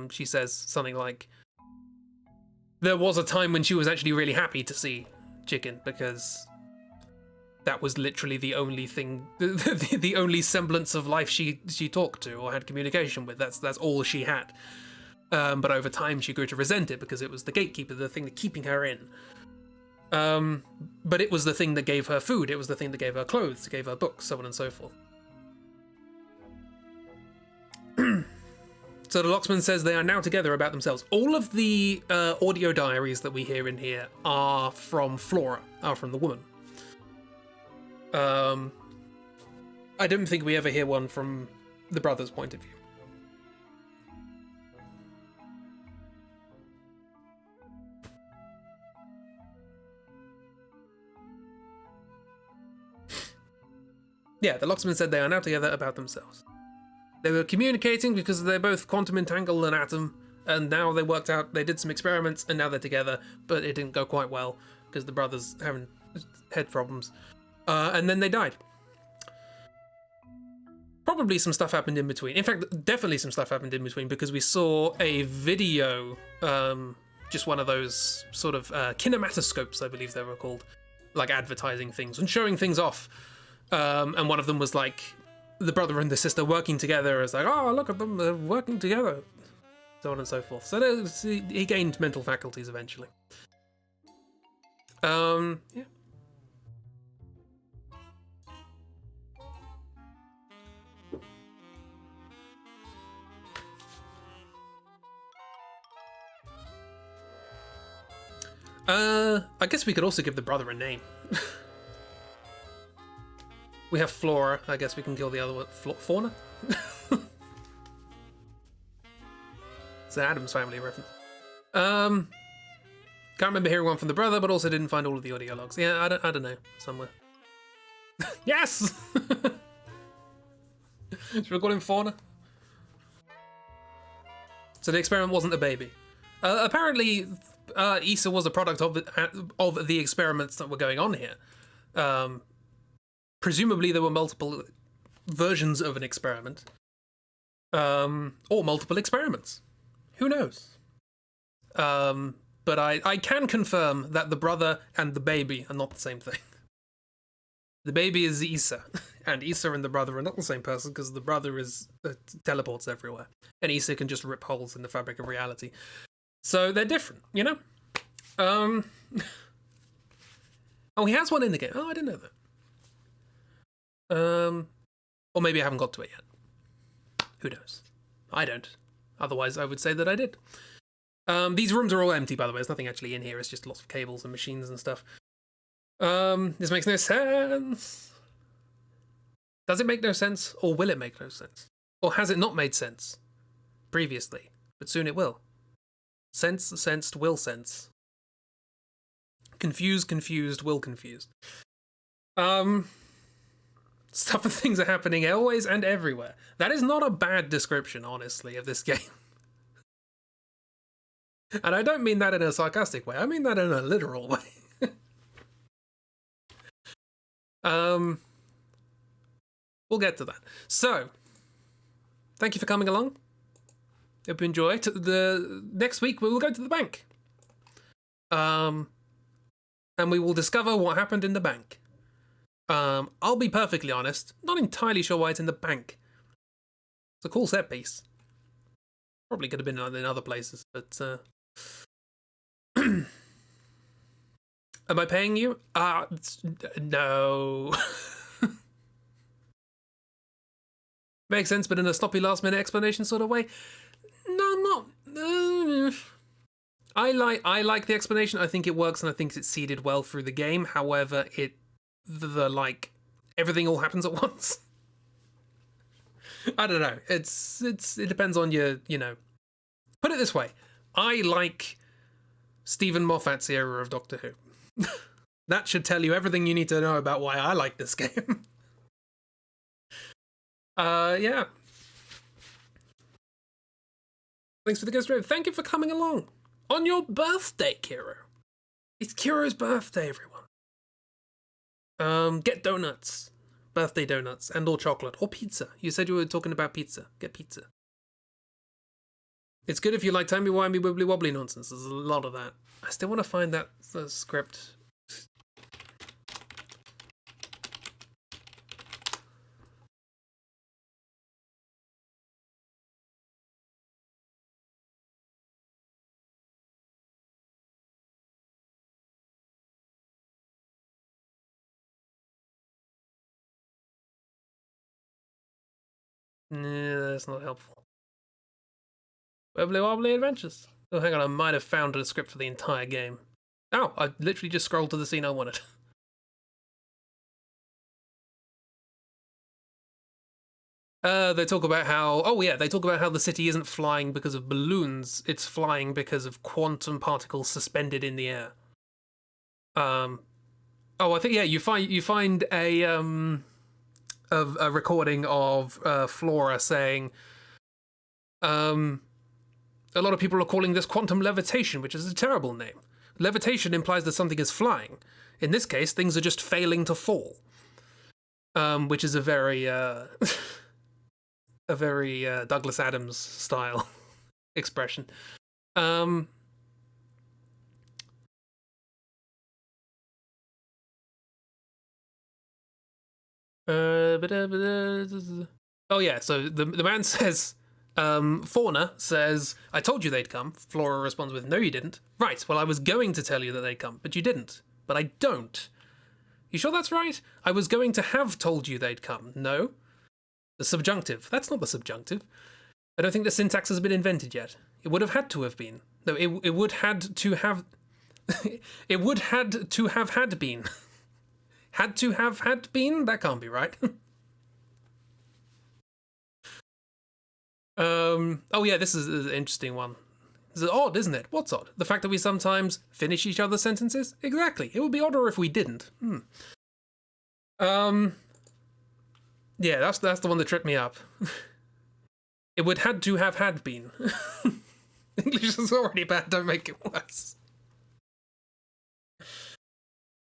she says something like, there was a time when she was actually really happy to see Chicken because that was literally the only thing, the only semblance of life she talked to or had communication with. That's all she had. But over time she grew to resent it because it was the gatekeeper, the thing that keeping her in. But it was the thing that gave her food, it was the thing that gave her clothes, gave her books, so on and so forth. So the locksman says they are now together about themselves. All of the audio diaries that we hear in here are from Flora, are from the woman. I don't think we ever hear one from the brother's point of view. Yeah, the locksman said they are now together about themselves. They were communicating because they're both quantum entangled an atom, and now they worked out, they did some experiments, and now they're together, but it didn't go quite well because the brother's having head problems. And then they died. Probably some stuff happened in between. In fact, definitely some stuff happened in between because we saw a video, just one of those sort of kinematoscopes, I believe they were called, like advertising things and showing things off. And one of them was like the brother and the sister working together. It's like, oh, look at them, they're working together, so on and so forth. So he gained mental faculties eventually. Yeah. I guess we could also give the brother a name. We have Flora. I guess we can kill the other one. Fauna? It's an Addams Family reference. Can't remember hearing one from the brother, but also didn't find all of the audio logs. Yeah, I don't know. Somewhere. Yes! Should we call him Fauna? So the experiment wasn't a baby. Apparently, Issa was a product of the experiments that were going on here. Presumably there were multiple versions of an experiment. Or multiple experiments. Who knows? But I can confirm that the brother and the baby are not the same thing. The baby is Issa, and Issa and the brother are not the same person because the brother teleports everywhere, and Issa can just rip holes in the fabric of reality. So they're different, you know? Oh, he has one in the game. Oh, I didn't know that. Or maybe I haven't got to it yet. Who knows? I don't. Otherwise, I would say that I did. These rooms are all empty, by the way. There's nothing actually in here. It's just lots of cables and machines and stuff. This makes no sense. Does it make no sense, or will it make no sense? Or has it not made sense previously, but soon it will? Sense, sensed, will sense. Confused, confused, will confused. Stuff and things are happening always and everywhere. That is not a bad description, honestly, of this game. And I don't mean that in a sarcastic way. I mean that in a literal way. We'll get to that. So, thank you for coming along. Hope you enjoy it. The next week we will go to the bank. And we will discover what happened in the bank. I'll be perfectly honest, not entirely sure why it's in the bank. It's a cool set piece. Probably could have been in other places, but am I paying you? No. Makes sense, but in a sloppy last-minute explanation sort of way. No, not. I like the explanation. I think it works, and I think it's seeded well through the game. However, everything all happens at once. I don't know. It depends on your, Put it this way. I like Stephen Moffat's era of Doctor Who. That should tell you everything you need to know about why I like this game. Yeah. Thanks for the ghost rave. Thank you for coming along. On your birthday, Kiro. It's Kiro's birthday, everyone. Get donuts. Birthday donuts. And or chocolate. Or pizza. You said you were talking about pizza. Get pizza. It's good if you like timey-wimey, wibbly-wobbly nonsense. There's a lot of that. I still want to find that script. Nah, that's not helpful. Wibbly wobbly adventures. Oh, hang on, I might have found a script for the entire game. Oh, I literally just scrolled to the scene I wanted. They talk about how... Oh, yeah, they talk about how the city isn't flying because of balloons. It's flying because of quantum particles suspended in the air. Oh, I think, yeah, you find a recording of Flora saying... A lot of people are calling this quantum levitation, which is a terrible name. Levitation implies that something is flying. In this case, things are just failing to fall. Which is a very Douglas Adams style expression. Oh yeah, so the man says... Fauna says, I told you they'd come. Flora responds with, no you didn't. Right, well I was going to tell you that they'd come, but you didn't. But I don't. You sure that's right? I was going to have told you they'd come. No? The subjunctive. That's not the subjunctive. I don't think the syntax has been invented yet. It would have had to have been. No, it would had to have... It would had to have had been. Had to have had been? That can't be right. Oh yeah, this is an interesting one. This is odd, isn't it? What's odd? The fact that we sometimes finish each other's sentences? Exactly. It would be odder if we didn't. Yeah, that's the one that tripped me up. It would had to have had been. English is already bad, don't make it worse.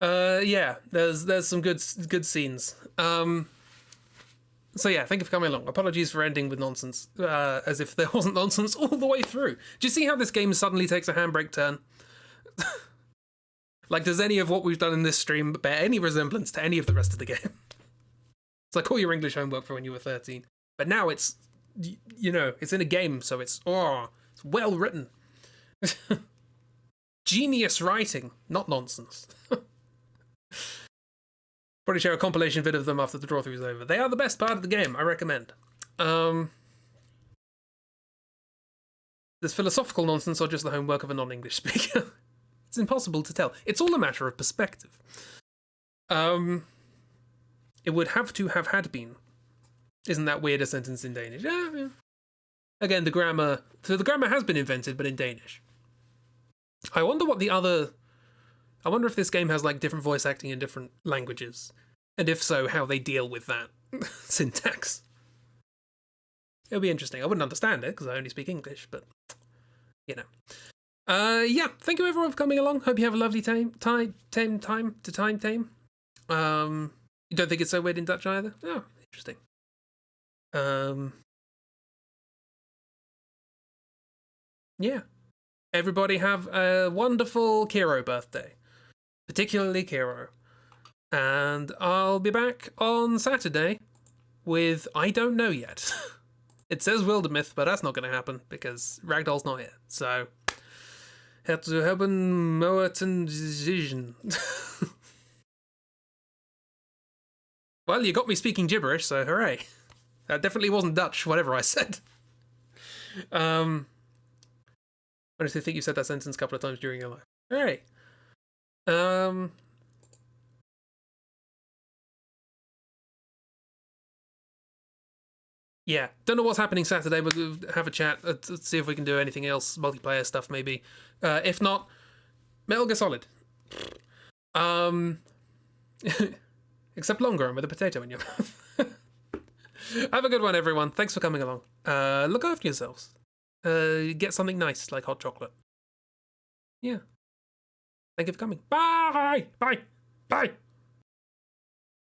Yeah, there's some good scenes. So yeah, thank you for coming along. Apologies for ending with nonsense, as if there wasn't nonsense all the way through. Do you see how this game suddenly takes a handbrake turn? Like, does any of what we've done in this stream bear any resemblance to any of the rest of the game? It's like all your English homework for when you were 13. But now it's, it's in a game, so it's well written. Genius writing, not nonsense. Probably share a compilation vid of them after the Drawthrough is over. They are the best part of the game, I recommend. There's philosophical nonsense or just the homework of a non-English speaker. It's impossible to tell. It's all a matter of perspective. It would have to have had been. Isn't that weird, a sentence in Danish? Yeah. Again, the grammar has been invented, but in Danish. I wonder if this game has like different voice acting in different languages, and if so, how they deal with that syntax. It'll be interesting. I wouldn't understand it because I only speak English, but yeah. Thank you everyone for coming along. Hope you have a lovely time. You don't think it's so weird in Dutch either? Oh, interesting. Yeah. Everybody have a wonderful Kiro birthday. Particularly Kiro. And I'll be back on Saturday with I don't know yet. It says Wildermyth, but that's not going to happen because Ragdoll's not here. So, had to haben Moaten decision. Well, you got me speaking gibberish, so hooray. That definitely wasn't Dutch, whatever I said. I honestly think you said that sentence a couple of times during your life. Hooray. Yeah, don't know what's happening Saturday, but we'll have a chat. Let's see if we can do anything else, multiplayer stuff maybe. If not, Metal Gear Solid. Except longer and with a potato in your mouth. Have a good one, everyone. Thanks for coming along. Look after yourselves. Get something nice, like hot chocolate. Yeah. Thank you for coming. Bye! Bye! Bye!